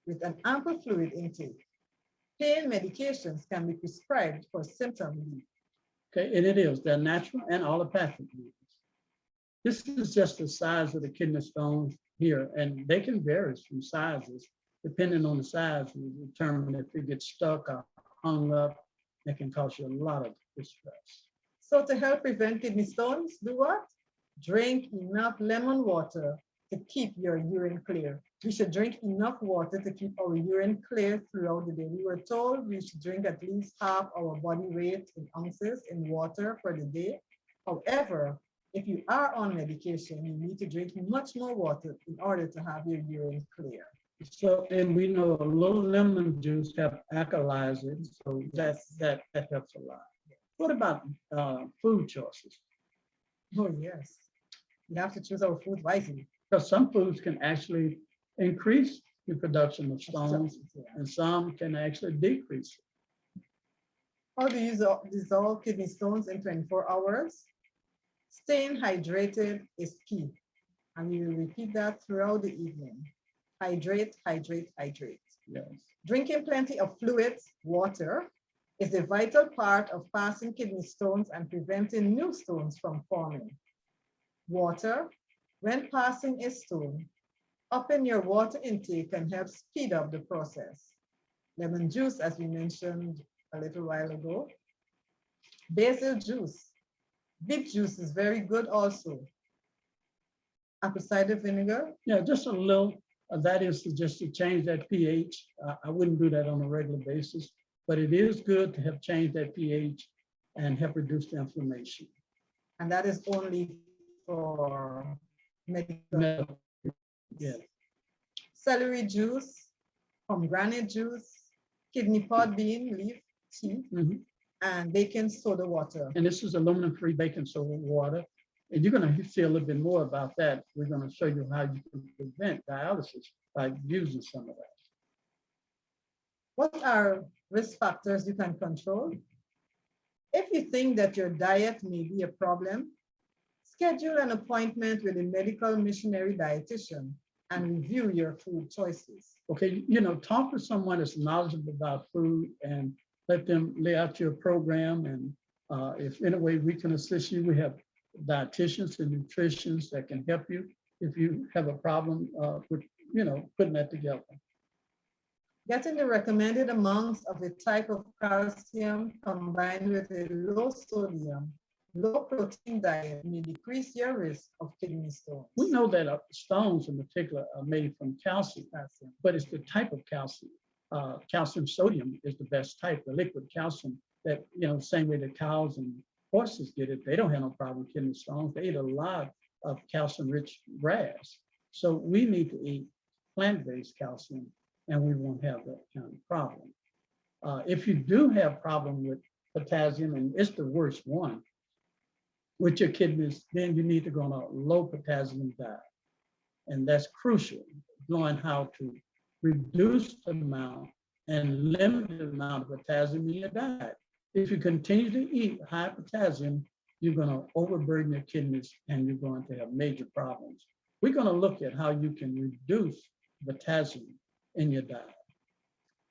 with an ample fluid intake. Pain medications can be prescribed for symptom relief. Okay, and it is, they're natural and allopathic leaves. This is just the size of the kidney stones here, and they can vary from sizes. Depending on the size, we determine if it gets stuck or hung up, it can cause you a lot of distress. So to help prevent kidney stones, do what? Drink enough lemon water to keep your urine clear. We should drink enough water to keep our urine clear throughout the day. We were told we should drink at least half our body weight in ounces in water for the day. However, if you are on medication, you need to drink much more water in order to have your urine clear. So, and we know a little lemon juice helps alkalize it, so that helps a lot. What about food choices? Oh, yes. We have to choose our food wisely. Because some foods can actually increase the production of stones, and some can actually decrease it. How do you dissolve kidney stones in 24 hours? Staying hydrated is key. And we will repeat that throughout the evening. Hydrate, hydrate, hydrate. Yes. Drinking plenty of fluids, water, is a vital part of passing kidney stones and preventing new stones from forming. Water, when passing a stone, upping your water intake can help speed up the process. Lemon juice, as we mentioned a little while ago. Basil juice. Beet juice is very good also. Apple cider vinegar. Yeah, just a little. That is just to change that pH. I wouldn't do that on a regular basis, but it is good to have changed that pH and help reduce the inflammation. And that is only for medical. Yeah. Celery juice, pomegranate juice, kidney pod bean leaf tea, Mhm. and baking soda water. And this is aluminum-free baking soda water. And you're going to see a little bit more about that. We're going to show you how you can prevent dialysis by using some of that. What are risk factors you can control? If you think that your diet may be a problem, schedule an appointment with a medical missionary dietitian and review your food choices. Okay, talk to someone that's knowledgeable about food and let them lay out your program. And if in a way we can assist you, we have dietitians and nutritionists that can help you if you have a problem with, putting that together. Getting the recommended amounts of a type of calcium combined with a low sodium, low protein diet may decrease your risk of kidney stones. We know that stones in particular are made from calcium, but it's the type of calcium. Calcium sodium is the best type, the liquid calcium that, same way that cows and horses get it. They don't have no problem with kidney stones. They eat a lot of calcium-rich grass. So we need to eat plant-based calcium and we won't have that kind of problem. If you do have problem with potassium, and it's the worst one, with your kidneys, then you need to go on a low potassium diet. And that's crucial, knowing how to reduce the amount and limit the amount of potassium in your diet. If you continue to eat high potassium, you're going to overburden your kidneys and you're going to have major problems. We're going to look at how you can reduce potassium in your diet.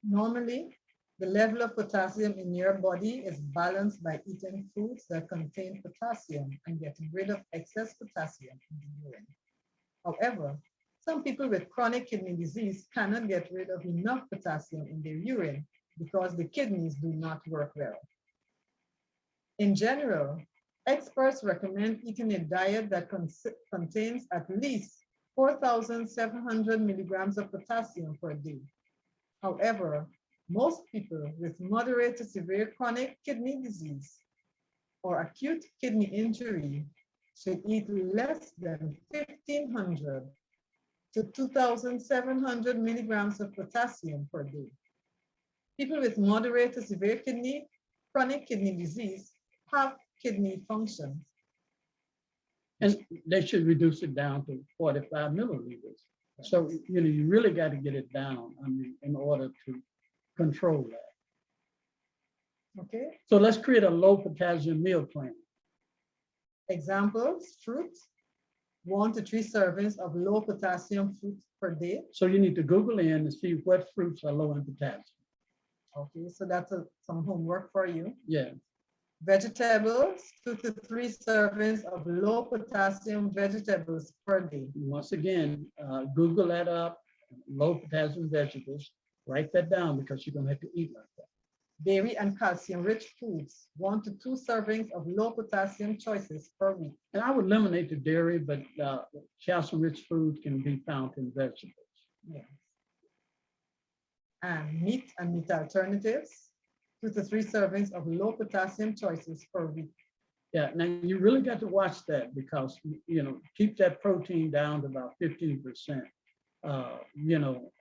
Normally, the level of potassium in your body is balanced by eating foods that contain potassium and getting rid of excess potassium in the urine. However, some people with chronic kidney disease cannot get rid of enough potassium in their urine because the kidneys do not work well. In general, experts recommend eating a diet that contains at least 4,700 milligrams of potassium per day. However, most people with moderate to severe chronic kidney disease or acute kidney injury should eat less than 1,500 to 2,700 milligrams of potassium per day. People with moderate to severe chronic kidney disease have kidney function. And they should reduce it down to 45 milliliters. So, you really got to get it down, in order to control that. Okay. So let's create a low potassium meal plan. Examples: fruit, 1 to 3 servings of low potassium fruit per day. So you need to Google in and see what fruits are low in potassium. Okay, so that's some homework for you. Yeah. Vegetables, 2 to 3 servings of low potassium vegetables per day. Once again, Google that up, low potassium vegetables. Write that down because you're gonna have to eat like that. Dairy and calcium-rich foods, 1 to 2 servings of low potassium choices per week. And I would eliminate the dairy, but calcium-rich foods can be found in vegetables. Yes. And meat and meat alternatives, 2 to 3 servings of low potassium choices per week. Yeah, now you really got to watch that because, keep that protein down to about 15%,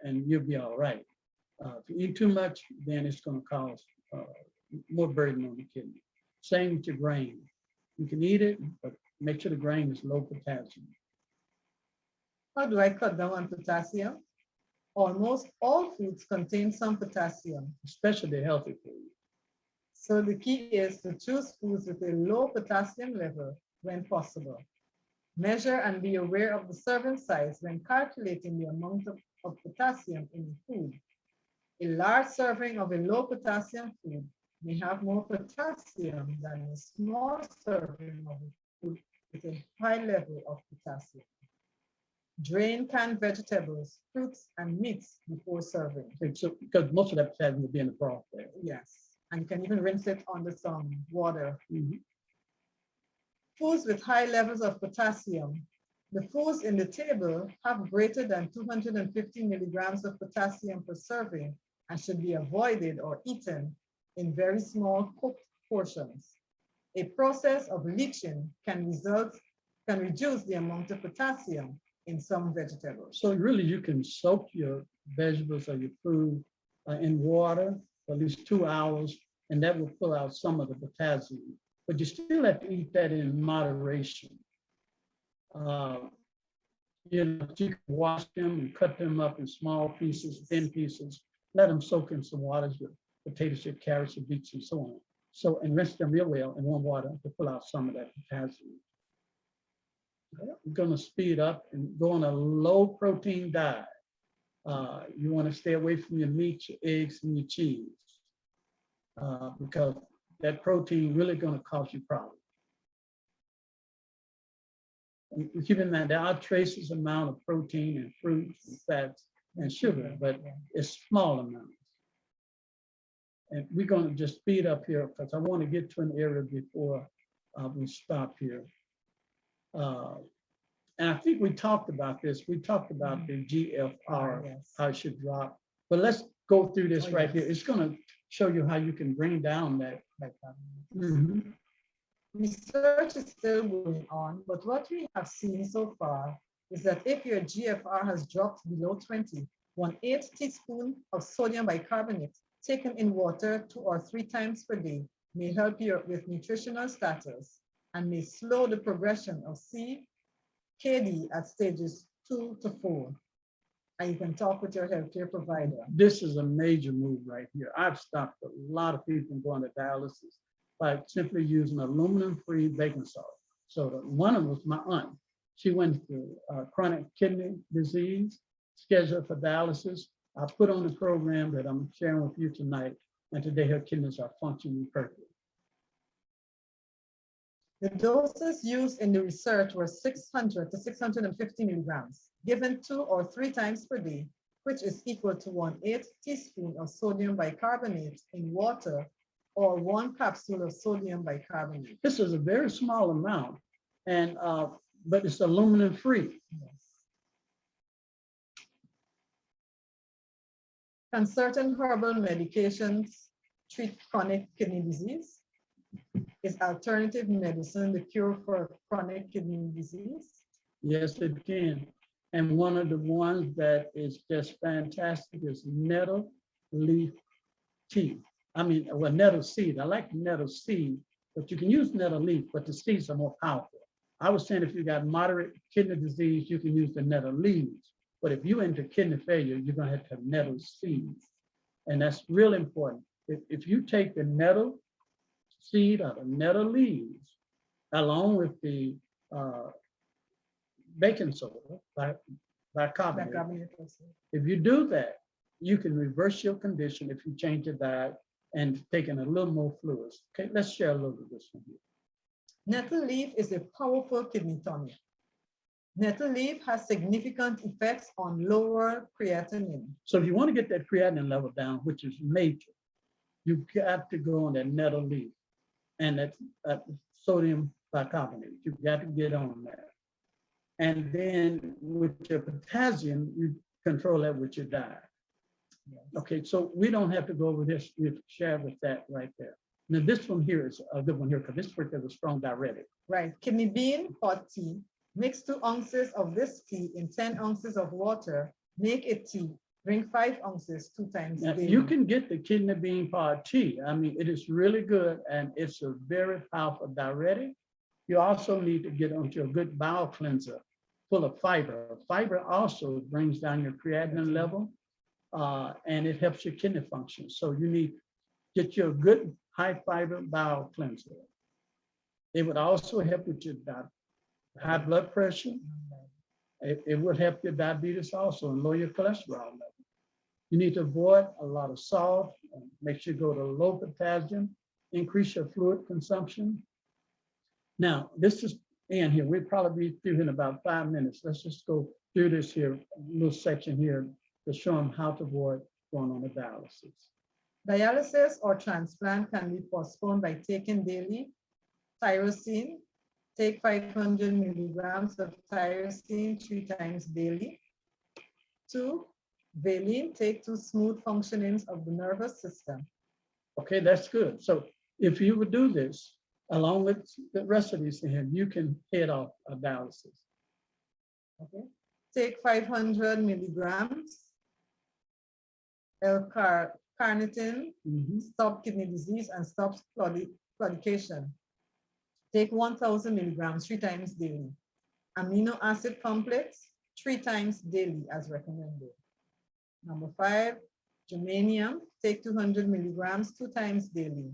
and you'll be all right. If you eat too much, then it's going to cause more burden on the kidney. Same with your grain. You can eat it, but make sure the grain is low potassium. How do I cut down on potassium? Almost all foods contain some potassium, Especially the healthy food. so the key is to choose foods with a low potassium level when possible. Measure and be aware of the serving size when calculating the amount of potassium in the food. A large serving of a low potassium food may have more potassium than a small serving of a food with a high level of potassium. Drain canned vegetables, fruits, and meats before serving. So, because most of that potassium will be in the broth there. Yes, and you can even rinse it under some water. Mhm. Foods with high levels of potassium. The foods in the table have greater than 250 milligrams of potassium per serving and should be avoided or eaten in very small cooked portions. A process of leaching can reduce the amount of potassium in some vegetables. So really you can soak your vegetables or your food in water for at least 2 hours, and that will pull out some of the potassium. But you still have to eat that in moderation. You can wash them and cut them up in small pieces, thin pieces, let them soak in some waters with potato chip, carrots, and beets, and so on. So, and rinse them real well in warm water to pull out some of that potassium. We're going to speed up and go on a low protein diet. You want to stay away from your meat, your eggs, and your cheese because that protein really going to cause you problems. And keep in mind, there are traces amount of protein in fruits, and fats, and sugar, but it's small amounts. And we're going to just speed up here because I want to get to an area before we stop here. And I think we talked about this. We talked about the GFR, Yes. how it should drop. But let's go through this right here. Yes. It's going to show you how you can bring down that. Mhm. Research is still going on, but what we have seen so far is that if your GFR has dropped below 20, 1/8 teaspoon of sodium bicarbonate taken in water 2 or 3 times per day may help you with nutritional status and may slow the progression of CKD at stages 2 to 4. And you can talk with your healthcare provider. This is a major move right here. I've stopped a lot of people from going to dialysis by simply using aluminum-free baking soda. One of them was my aunt. She went through chronic kidney disease, scheduled for dialysis. I put on the program that I'm sharing with you tonight, and today her kidneys are functioning perfectly. The doses used in the research were 600 to 650 milligrams, given 2 or 3 times per day, which is equal to 1/8 teaspoon of sodium bicarbonate in water or 1 capsule of sodium bicarbonate. This is a very small amount, and but it's aluminum free. Yes. Can certain herbal medications treat chronic kidney disease? Is alternative medicine the cure for chronic kidney disease? Yes, it can. And one of the ones that is just fantastic is nettle leaf tea. I mean, well, nettle seed. I like nettle seed, but you can use nettle leaf, but the seeds are more powerful. I was saying if you got moderate kidney disease, you can use the nettle leaves. But if you're into kidney failure, you're gonna have to have nettle seeds. And that's real important. If you take the nettle seed or the nettle leaves, along with the baking soda, bicarbonate, Bicarbonate acid. if you do that, you can reverse your condition if you change your diet and taking a little more fluids. Okay, let's share a little of this with you. Nettle leaf is a powerful kidney tonic. Nettle leaf has significant effects on lower creatinine. So if you want to get that creatinine level down, which is major, you've got to go on that nettle leaf and that sodium bicarbonate. You've got to get on that. And then with your potassium, you control that with your diet. Okay, so we don't have to go over this. We've shared with that right there. Now this one here is a good one here because this works as a strong diuretic. Right, kidney bean hot tea. Mix 2 ounces of this tea in 10 ounces of water. Make a tea. Drink 5 ounces 2 times Now, daily. you can get the kidney bean pod tea. I mean, it is really good and it's a very powerful diuretic. You also need to get onto a good bowel cleanser full of fiber. Fiber also brings down your creatinine level and it helps your kidney function. So you need to get your good high fiber bowel cleanser. It would also help with your high blood pressure. It would help your diabetes also and lower your cholesterol level. You need to avoid a lot of salt. Make sure you go to low potassium. Increase your fluid consumption. Now, this is Ann here. We'll probably be through in about 5 minutes. Let's just go through this here little section here to show them how to avoid going on a dialysis. Dialysis or transplant can be postponed by taking daily tyrosine. Take 500 milligrams of tyrosine 3 times daily. 2, valine. Take 2 smooth functionings of the nervous system. Okay, that's good. So if you would do this, along with the rest of these things, you can head off a dialysis. Okay. Take 500 milligrams L-carnitine. Stop kidney disease and stop claudication. Take 1,000 milligrams 3 times daily. Amino acid complex 3 times daily as recommended. Number 5, germanium. Take 200 milligrams 2 times daily.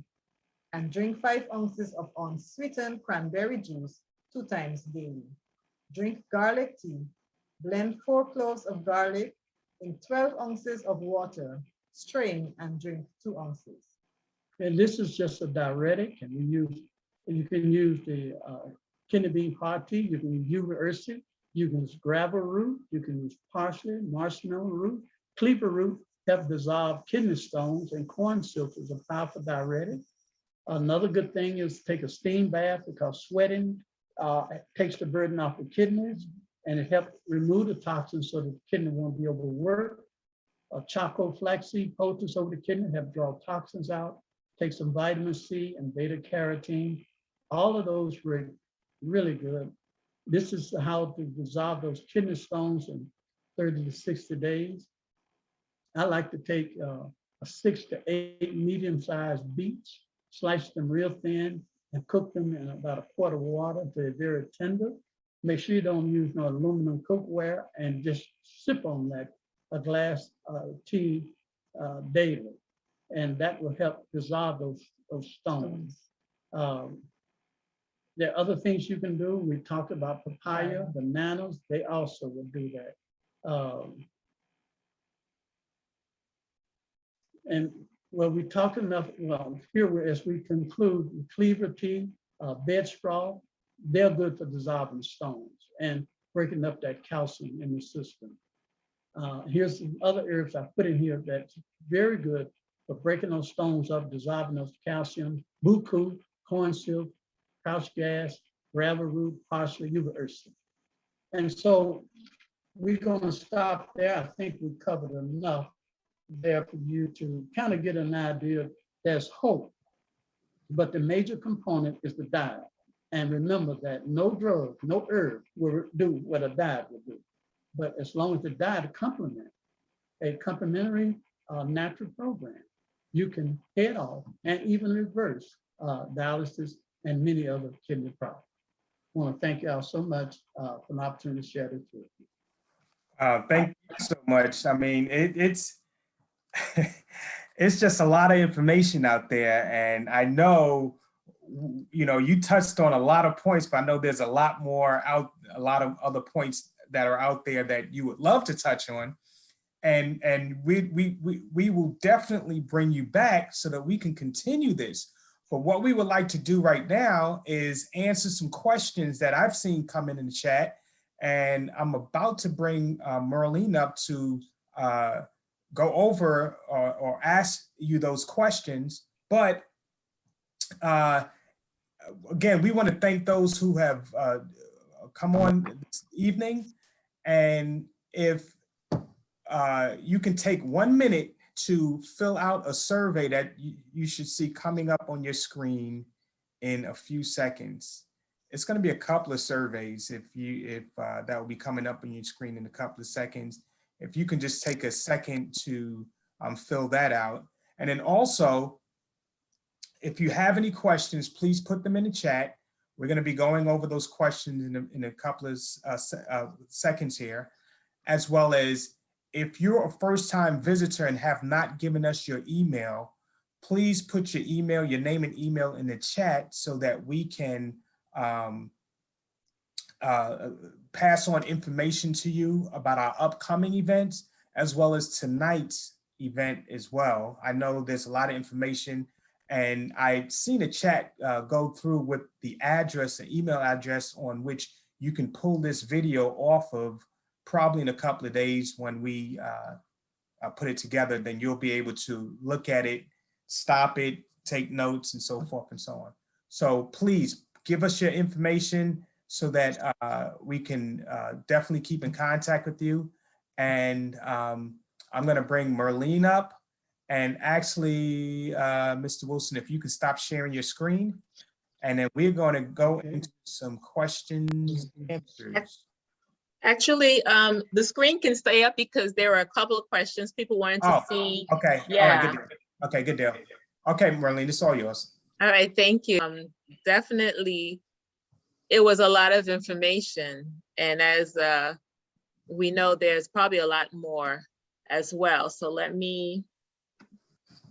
And drink 5 ounces of unsweetened cranberry juice 2 times daily. Drink garlic tea. Blend 4 cloves of garlic in 12 ounces of water. Strain and drink 2 ounces. And this is just a diuretic, and you can use the kidney bean pod tea, you can use urine, you can use gravel root, you can use parsley, marshmallow root, cleaver root, help dissolve kidney stones, and corn silk is a powerful diuretic. Another good thing is take a steam bath because sweating takes the burden off the kidneys and it helps remove the toxins so the kidney won't be overworked. Charcoal flaxseed poultice over the kidney help draw toxins out. Take some vitamin C and beta carotene. All of those were really good. This is how to dissolve those kidney stones in 30 to 60 days. I like to take 6 to 8 medium-sized beets, slice them real thin, and cook them in about a quart of water until they're very tender. Make sure you don't use no aluminum cookware and just sip on that a glass of tea daily. And that will help dissolve those stones. There are other things you can do. We talked about papaya, bananas. They also will do that. And well, we talked enough. Well, here as we conclude, cleaver tea, bed straw, they're good for dissolving stones and breaking up that calcium in the system. Here's some other herbs I put in here that's very good for breaking those stones up, dissolving those calcium: buku, corn silk, crouch gas, gravel root, parsley, yuba ursa. And so we're going to stop there. I think we covered enough. there for you to kind of get an idea. There's hope, but the major component is the diet. And remember that no drug, no herb will do what a diet will do. But as long as the diet complements a complementary natural program, you can head off and even reverse dialysis and many other kidney problems. I want to thank y'all so much for the opportunity to share this with you. Thank you so much. I mean, it's it's just a lot of information out there, and I know, you know, you touched on a lot of points, but I know there's a lot more out, a lot of other points that are out there that you would love to touch on, and we will definitely bring you back so that we can continue this. But what we would like to do right now is answer some questions that I've seen come in the chat. And I'm about to bring Merlene up to go over or ask you those questions. But again, we want to thank those who have come on this evening. And if you can take 1 minute to fill out a survey that you should see coming up on your screen in a few seconds. It's going to be a couple of surveys if that will be coming up on your screen in a couple of seconds. If you can just take a second to fill that out. And then also, if you have any questions, please put them in the chat. We're going to be going over those questions in a couple of seconds here, as well as if you're a first-time visitor and have not given us your email, please put your email, your name and email in the chat so that we can pass on information to you about our upcoming events, as well as tonight's event as well. I know there's a lot of information, and I've seen a chat go through with the address, the email address on which you can pull this video off of, probably in a couple of days when we put it together. Then you'll be able to look at it, stop it, take notes, and so forth and so on. So please give us your information so that we can definitely keep in contact with you. And I'm going to bring Merlene up. And actually, Mr. Wilson, if you can stop sharing your screen, and then we're going to go into some questions and answers. Actually, the screen can stay up because there are a couple of questions people wanted to see. Okay. Yeah. All right, good deal. Okay, good deal. Okay, Merlene, it's all yours. All right, thank you. Definitely, it was a lot of information. And as we know, there's probably a lot more as well. So let me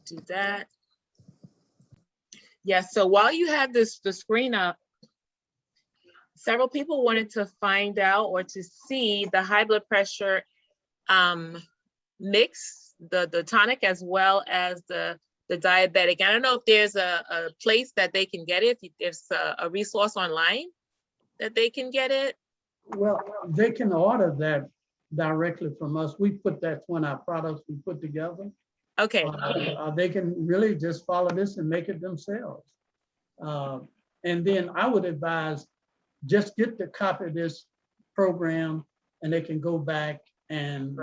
do that. Yes, so while you have the screen up, several people wanted to find out or to see the high blood pressure mix, the tonic, as well as the diabetic. I don't know if there's a place that they can get it, if there's a resource online that they can get it. Well, they can order that directly from us. We put that's one of our products we put together. Okay. They can really just follow this and make it themselves. And then I would advise, just get the copy of this program and they can go back and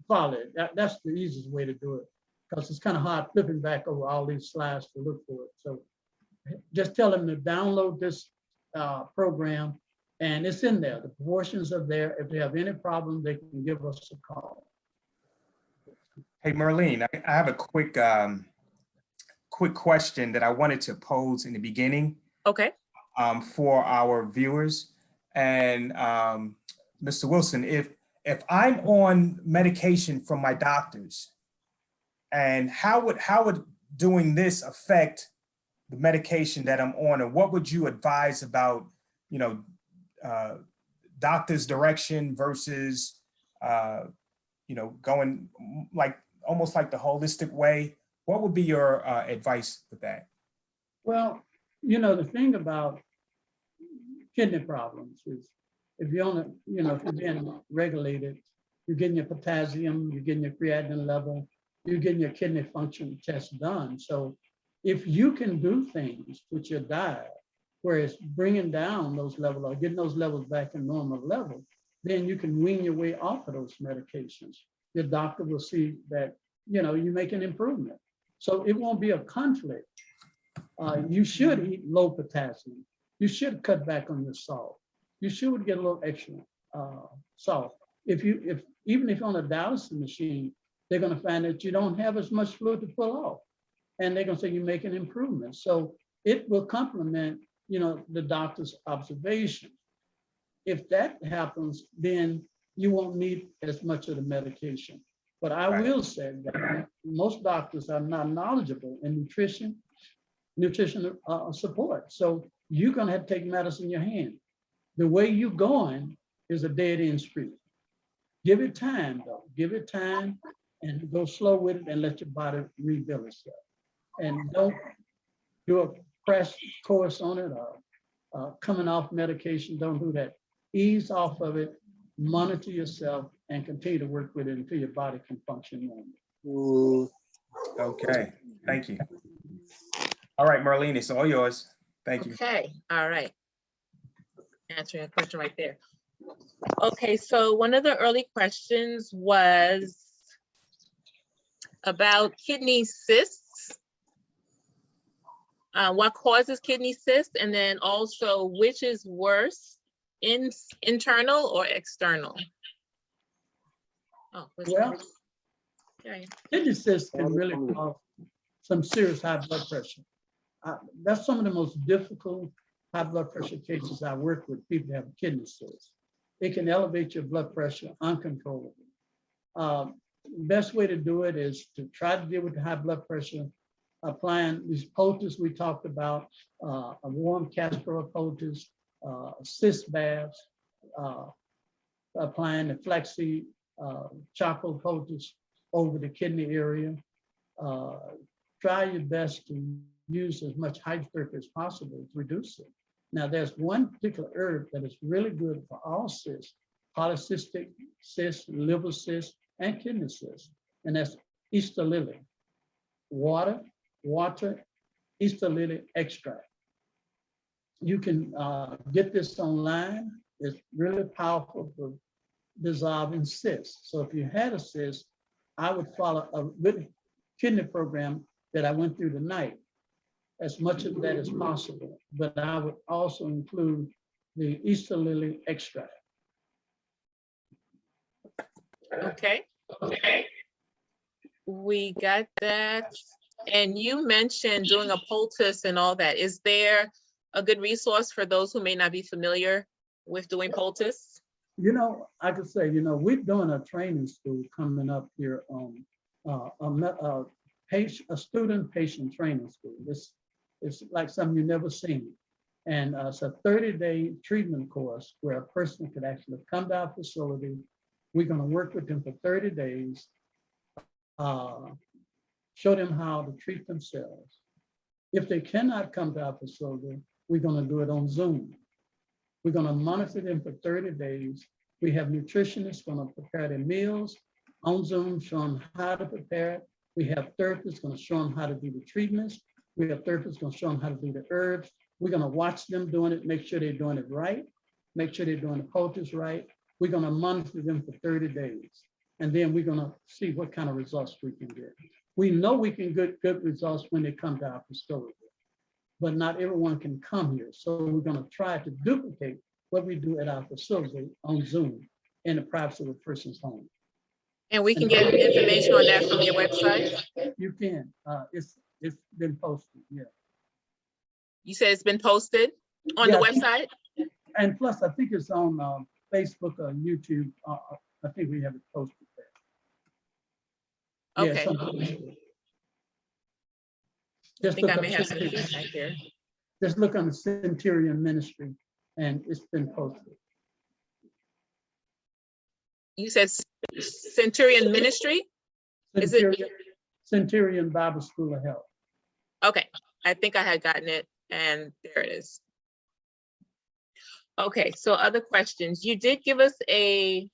follow it. That's the easiest way to do it, because it's kind of hard flipping back over all these slides to look for it. So just tell them to download this program, and it's in there. The proportions are there. If they have any problem, they can give us a call. Hey, Merlene, I have a quick question that I wanted to pose in the beginning. Okay. For our viewers. And Mr. Wilson, if I'm on medication from my doctors, and how would doing this affect the medication that I'm on, or what would you advise about, you know, doctor's direction versus, you know, going like almost like the holistic way? What would be your advice with that? Well, you know, the thing about kidney problems is if you're on, you know, if you're being regulated, you're getting your potassium, you're getting your creatinine level, you're getting your kidney function test done. So if you can do things with your diet, where it's bringing down those levels or getting those levels back in normal level, then you can wean your way off of those medications. Your doctor will see that you know, you make an improvement. So it won't be a conflict. You should eat low potassium. You should cut back on your salt. You should get a little extra salt. Even if you're on a dialysis machine, they're going to find that you don't have as much fluid to pull off, and they're going to say you make an improvement. So it will complement, you know, the doctor's observation. If that happens, then you won't need as much of the medication. But I will say that most doctors are not knowledgeable in nutrition support. So you're going to have to take matters in your hand. The way you're going is a dead end street. Give it time, though. Give it time and go slow with it and let your body rebuild itself. And don't do a crash course on it or coming off medication. Don't do that. Ease off of it, monitor yourself, and continue to work with it until your body can function normally. Okay, thank you. All right, Marlene, it's all yours. Thank you. Okay, all right. Answering a question right there. Okay, so one of the early questions was about kidney cysts. What causes kidney cysts? And then also, which is worse, internal or external? Oh, Well, okay. kidney cysts can really cause some serious high blood pressure. That's some of the most difficult high blood pressure cases I work with, people who have kidney cysts. It can elevate your blood pressure uncontrollably. Best way to do it is to try to deal with the high blood pressure, applying these poultices we talked about, a warm castor oil poultice, cyst baths, applying the flaxseed charcoal poultice over the kidney area. Try your best to use as much hydrotherapy as possible to reduce it. Now, there's one particular herb that is really good for all cysts, polycystic cysts, liver cysts, and kidney cysts, and that's Easter lily. Water, Easter lily extract. You can get this online. It's really powerful for dissolving cysts. So if you had a cyst, I would follow a good kidney program that I went through tonight, as much of that as possible. But I would also include the Easter lily extract. Okay. We got that. And you mentioned doing a poultice and all that. Is there a good resource for those who may not be familiar with doing poultice? You know, I could say, you know, we're doing a training school coming up here on a student-patient training school. This is like something you've never seen. And it's a 30-day treatment course where a person could actually come to our facility. We're going to work with them for 30 days, show them how to treat themselves. If they cannot come to our facility, we're going to do it on Zoom. We're going to monitor them for 30 days. We have nutritionists going to prepare their meals on Zoom, show them how to prepare it. We have therapists going to show them how to do the treatments. We have therapists going to show them how to do the herbs. We're going to watch them doing it, make sure they're doing it right, make sure they're doing the poultice right. We're going to monitor them for 30 days. And then we're going to see what kind of results we can get. We know we can get good results when they come to our facility, but not everyone can come here. So we're going to try to duplicate what we do at our facility on Zoom in the privacy of a person's home. And we can get information on that from your website? You can. It's been posted, yeah. You said it's been posted on the website? And plus, I think it's on Facebook or YouTube. I think we have it posted there. Okay. Yeah, I think I may have some feedback here. Just look on the Centurion Ministry and it's been posted. You said Centurion Ministry? Is it? Centurion Bible School of Health. Okay, I think I had gotten it and there it is. Okay, so other questions. You did give us a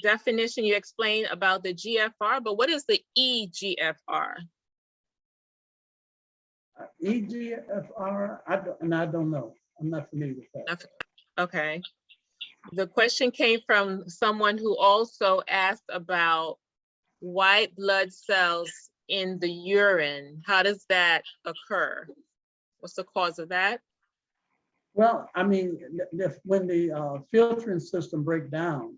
definition. You explained about the GFR, but what is the eGFR? eGFR, I don't know. I'm not familiar with that. Okay. The question came from someone who also asked about white blood cells in the urine. How does that occur? What's the cause of that? Well, I mean, when the filtering system breaks down,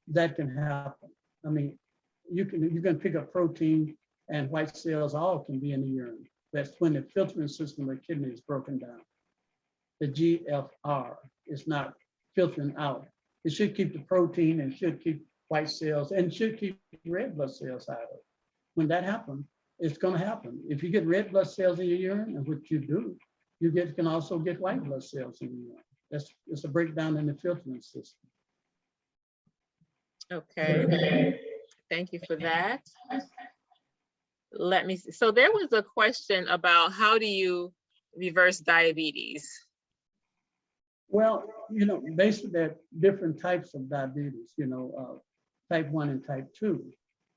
that can happen. I mean, you can pick up protein and white cells, all can be in the urine. That's when the filtering system of the kidney is broken down. The GFR is not filtering out. It should keep the protein and should keep white cells and should keep red blood cells out of it. When that happens, it's going to happen. If you get red blood cells in your urine, and what you do, you can also get white blood cells in your urine. It's a breakdown in the filtering system. Okay, thank you for that. Let me see. So there was a question about how do you reverse diabetes? Well, basically there are different types of diabetes, type 1 and type 2.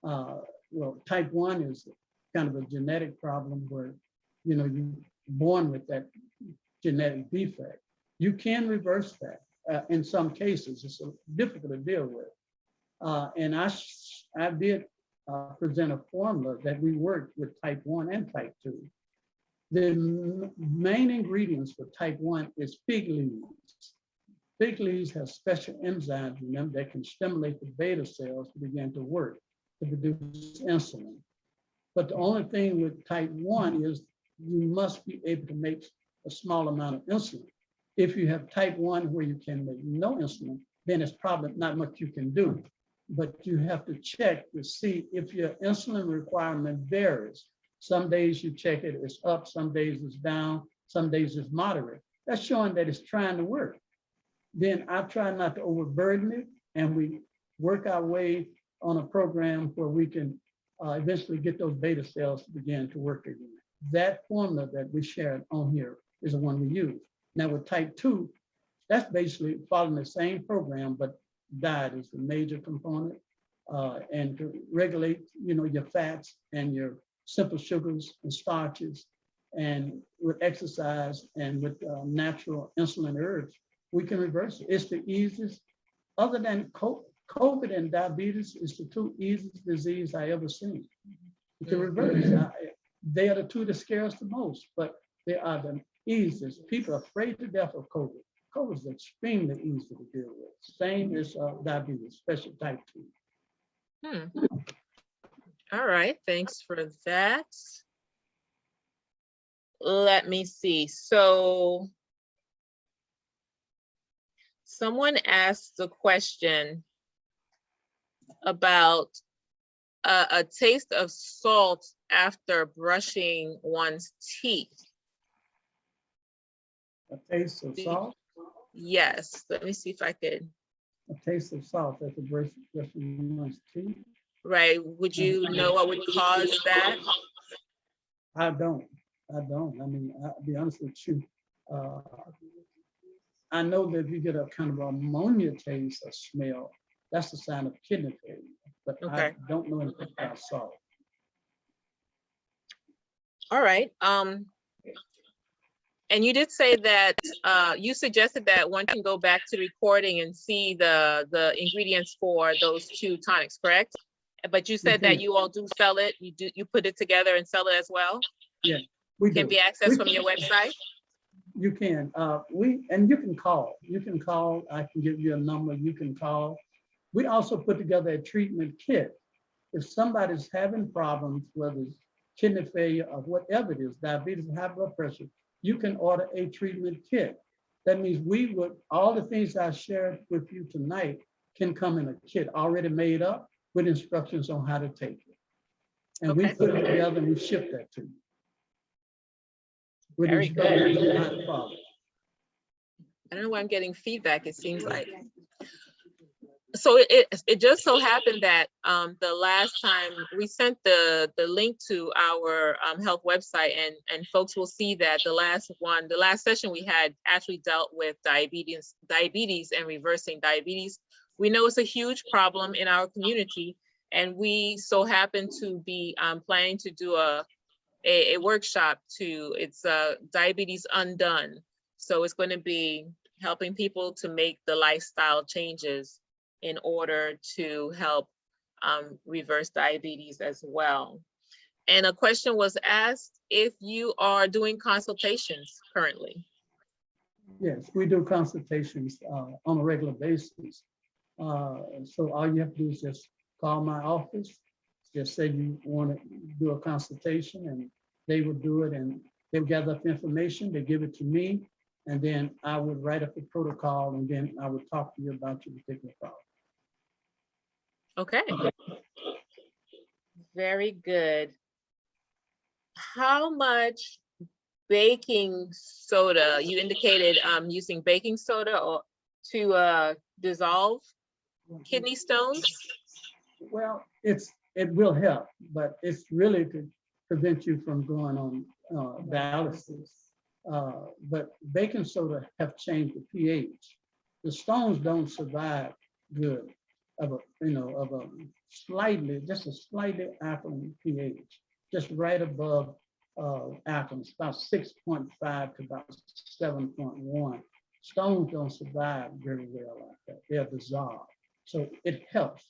Well, type 1 is kind of a genetic problem where, you're born with that genetic defect. You can reverse that in some cases. It's difficult to deal with. And I did present a formula that we worked with type 1 and type 2. The main ingredients for type 1 is fig leaves. Fig leaves have special enzymes in them that can stimulate the beta cells to begin to work to produce insulin. But the only thing with type 1 is you must be able to make a small amount of insulin. If you have type 1 where you can make no insulin, then it's probably not much you can do. But you have to check to see if your insulin requirement varies. Some days you check it, it's up, some days it's down, some days it's moderate. That's showing that it's trying to work. Then I try not to overburden it, and we work our way on a program where we can eventually get those beta cells to begin to work again. That formula that we shared on here is the one we use. Now with type 2, that's basically following the same program, but diet is the major component, and to regulate, your fats and your simple sugars and starches, and with exercise and with natural insulin herbs, we can reverse it. It's the easiest, other than COVID and diabetes, is the two easiest disease I ever seen to reverse. They are the two that scare us the most, but they are the easiest. People are afraid to death of COVID. COVID is extremely easy to deal with. Same as diabetes, especially type 2. All right, thanks for that. Let me see. So someone asked a question about a taste of salt after brushing one's teeth. A taste of salt? Yes, let me see if I could. A taste of salt after brushing one's teeth? Right, would you know what would cause that? I don't. I mean, I'll be honest with you. I know that if you get a kind of ammonia taste or smell, that's a sign of kidney failure, but Okay. I don't know anything about salt. All right. And you did say that you suggested that one can go back to the recording and see the ingredients for those two tonics, correct? But you said that you all do sell it. You put it together and sell it as well? Yeah, we Can do. be accessed from your website? You can. And you can call. You can call. I can give you a number. You can call. We also put together a treatment kit. If somebody's having problems, whether it's kidney failure or whatever it is, diabetes, high blood pressure, you can order a treatment kit. That means all the things I shared with you tonight can come in a kit already made up with instructions on how to take it. And we put it together and we ship that to you. With Very instructions good. on how to follow. I don't know why I'm getting feedback, it seems like. So it just so happened that the last time we sent the link to our health website, and folks will see that the last session we had actually dealt with diabetes and reversing diabetes. We know it's a huge problem in our community, and we so happen to be planning to do a workshop it's Diabetes Undone. So it's going to be helping people to make the lifestyle changes in order to help reverse diabetes as well. And a question was asked if you are doing consultations currently. Yes, we do consultations on a regular basis. So all you have to do is just call my office, just say you want to do a consultation, and they would do it, and they'll gather up information, they give it to me, and then I would write up a protocol, and then I would talk to you about your particular problem. Okay. Very good. How much baking soda, you indicated using baking soda or to dissolve kidney stones? Well, it will help, but it's really to prevent you from going on dialysis. But baking soda have changed the pH. The stones don't survive good of a slightly alkaline pH, just right above alkaline, about 6.5 to about 7.1. Stones don't survive very well like that. They're dissolved. So it helps.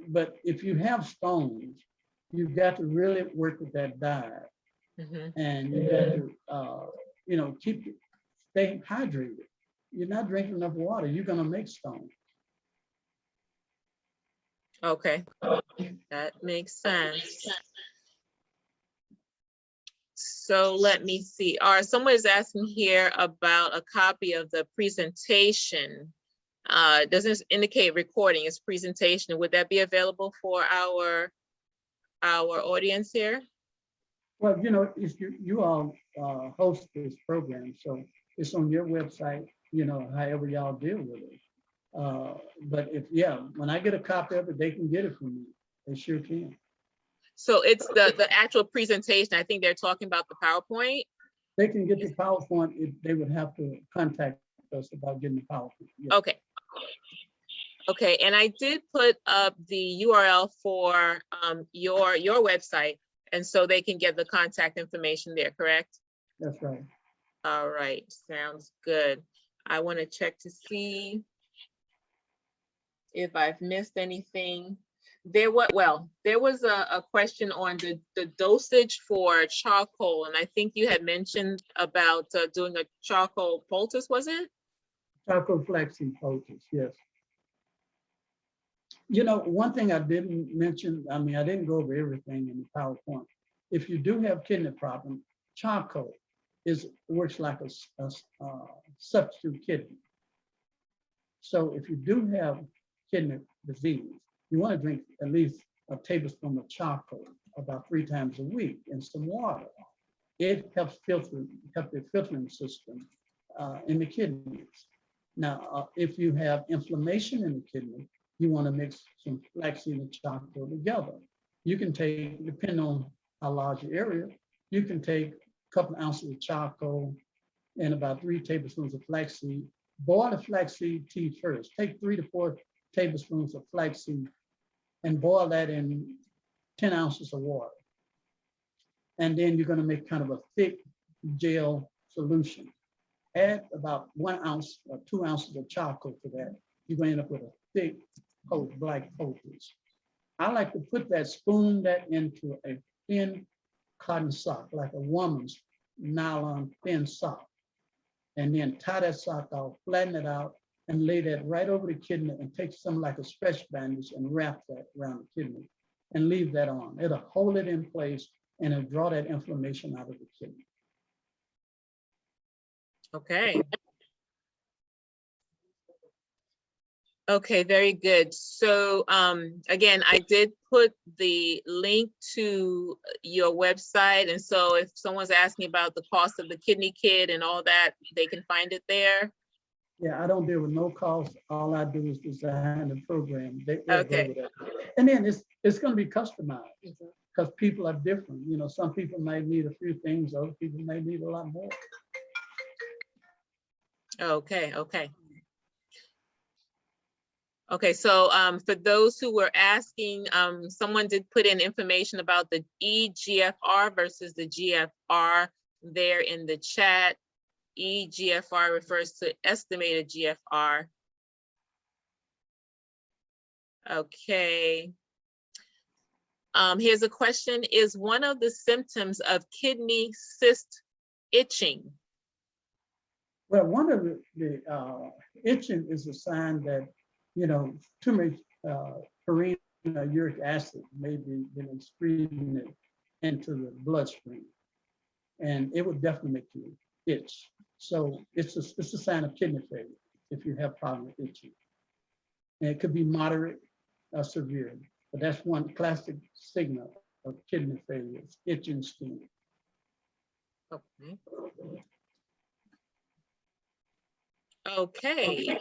But if you have stones, you've got to really work with that diet, and you got to, stay hydrated. You're not drinking enough water, you're gonna make stones. Okay, that makes sense. So let me see. Someone is asking here about a copy of the presentation. It doesn't indicate recording, it's presentation. Would that be available for our audience here? Well, if you all host this program, so it's on your website, however y'all deal with it. But when I get a copy of it, they can get it from me. They sure can. So it's the actual presentation. I think they're talking about the PowerPoint. They can get the PowerPoint if they would have to contact us about getting the PowerPoint. Yes. Okay. Okay, and I did put up the URL for your website, and so they can get the contact information there, correct? That's right. All right, sounds good. I want to check to see if I've missed anything. There was a question on the dosage for charcoal, and I think you had mentioned about doing a charcoal poultice, was it? Charcoal flaxseed poultice, yes. One thing I didn't mention, I didn't go over everything in the PowerPoint. If you do have kidney problem, charcoal works like a substitute kidney. So if you do have kidney disease, you want to drink at least a tablespoon of charcoal about 3 times a week in some water. It helps the filtering system in the kidneys. Now, if you have inflammation in the kidney, you want to mix some flaxseed and charcoal together. You can take, depending on how large your area, you can take a couple ounces of charcoal and about 3 tablespoons of flaxseed. Boil the flaxseed tea first. Take 3 to 4 tablespoons of flaxseed and boil that in 10 ounces of water. And then you're going to make kind of a thick gel solution. Add about 1 ounce or 2 ounces of charcoal to that. You're going to end up with a thick black poultice. I like to put that, spoon that into a thin cotton sock, like a woman's nylon thin sock, and then tie that sock off, flatten it out, and lay that right over the kidney, and take something like a stretch bandage and wrap that around the kidney and leave that on. It'll hold it in place and it'll draw that inflammation out of the kidney. Okay. Okay, very good. So again, I did put the link to your website. And so if someone's asking about the cost of the kidney kit and all that, they can find it there. Yeah, I don't deal with no cost. All I do is design the program. Okay. And then it's going to be customized because people are different. Some people might need a few things, other people may need a lot more. Okay, okay. Okay, so for those who were asking, someone did put in information about the eGFR versus the GFR there in the chat. eGFR refers to estimated GFR. Okay. Here's a question. Is one of the symptoms of kidney cyst itching? Well, one of the itching is a sign that, too much urine, uric acid may be, excreting it into the bloodstream. And it would definitely make you itch. So it's a sign of kidney failure if you have problem with itching. And it could be moderate or severe, but that's one classic signal of kidney failure, it's itching skin. Okay. Okay.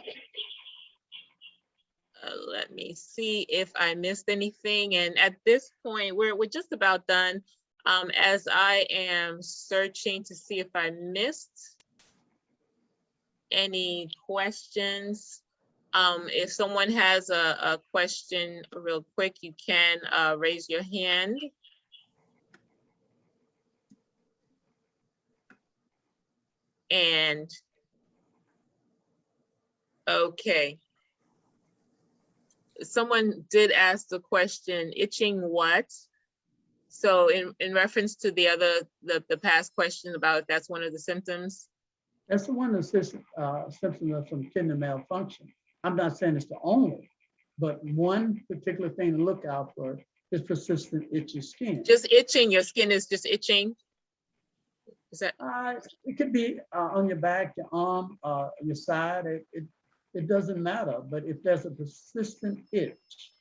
Let me see if I missed anything. And at this point, we're just about done. As I am searching to see if I missed any questions. If someone has a question real quick, you can raise your hand. And okay. Someone did ask the question, itching what? So in reference to the past question about if that's one of the symptoms. That's the one of the symptoms of some kidney malfunction. I'm not saying it's the only, but one particular thing to look out for is persistent itchy skin. Just itching, your skin is just itching? Is that? It could be on your back, your arm, your side. It doesn't matter. But if there's a persistent itch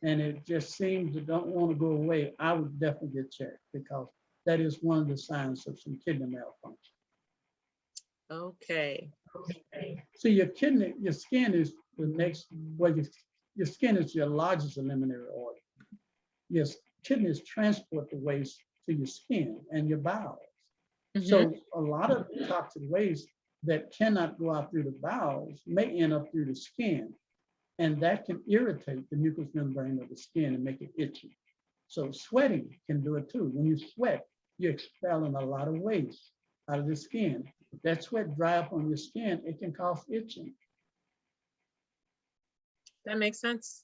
and it just seems to don't want to go away, I would definitely get checked because that is one of the signs of some kidney malfunction. Okay. So your skin is the next, well, your skin is your largest eliminatory organ. Your kidneys transport the waste to your skin and your bowels. Mm-hmm. So a lot of toxic waste that cannot go out through the bowels may end up through the skin, and that can irritate the mucous membrane of the skin and make it itchy. So sweating can do it too. When you sweat, you're expelling a lot of waste out of the skin. If that sweat dry up on your skin, it can cause itching. That makes sense.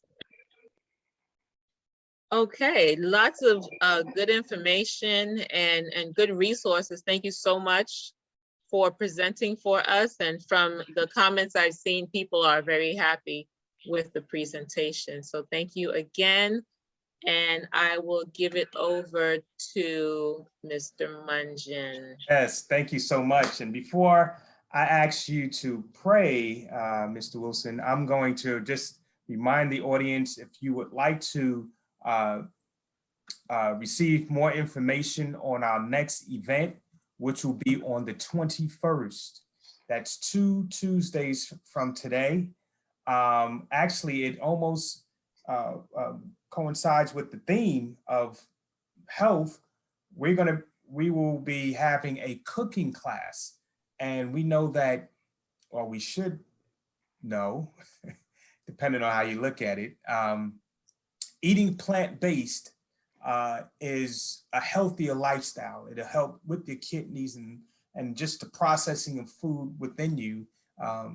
Okay, lots of good information and good resources. Thank you so much for presenting for us. And from the comments I've seen, people are very happy with the presentation. So thank you again. And I will give it over to Mr. Mungin. Yes, thank you so much. And before I ask you to pray, Mr. Wilson, I'm going to just remind the audience, if you would like to receive more information on our next event, which will be on the 21st. That's 2 Tuesdays from today. Actually, it almost coincides with the theme of health. We will be having a cooking class, and we know that, or we should know, depending on how you look at it, eating plant-based is a healthier lifestyle. It'll help with your kidneys and just the processing of food within you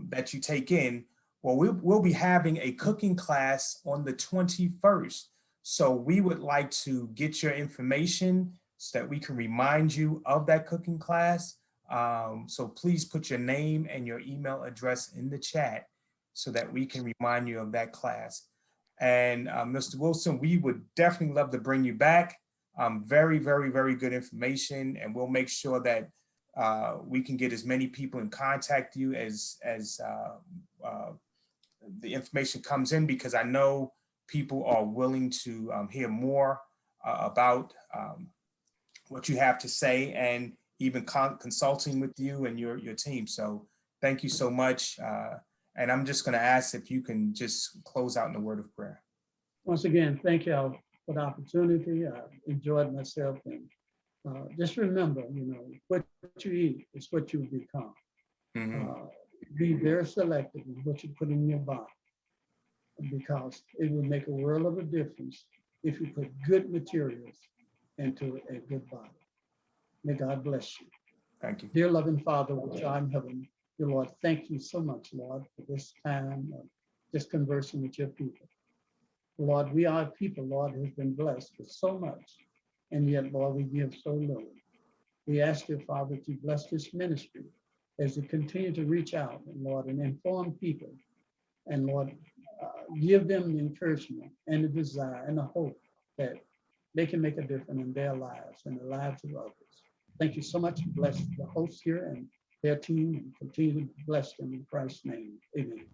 that you take in. Well, we'll be having a cooking class on the 21st. So we would like to get your information so that we can remind you of that cooking class. So please put your name and your email address in the chat so that we can remind you of that class. And Mr. Wilson, we would definitely love to bring you back. Very, very, very good information. And we'll make sure that we can get as many people in contact you as the information comes in, because I know people are willing to hear more about what you have to say, and even consulting with you and your team. So thank you so much. And I'm just going to ask if you can just close out in a word of prayer. Once again, thank you for the opportunity. I enjoyed myself, and just remember, what you eat is what you become. Mm-hmm. Be very selective in what you put in your body, because it will make a world of a difference if you put good materials into a good body. May God bless you. Thank you. Dear loving Father, which art in heaven, dear Lord, thank you so much, Lord, for this time of just conversing with your people. Lord, we are a people, Lord, who's been blessed with so much, and yet, Lord, we give so little. We ask you, Father, to bless this ministry as they continue to reach out, and Lord, and inform people, and Lord, give them the encouragement and the desire and the hope that they can make a difference in their lives and the lives of others. Thank you so much. Bless the hosts here and their team, and continue to bless them in Christ's name. Amen.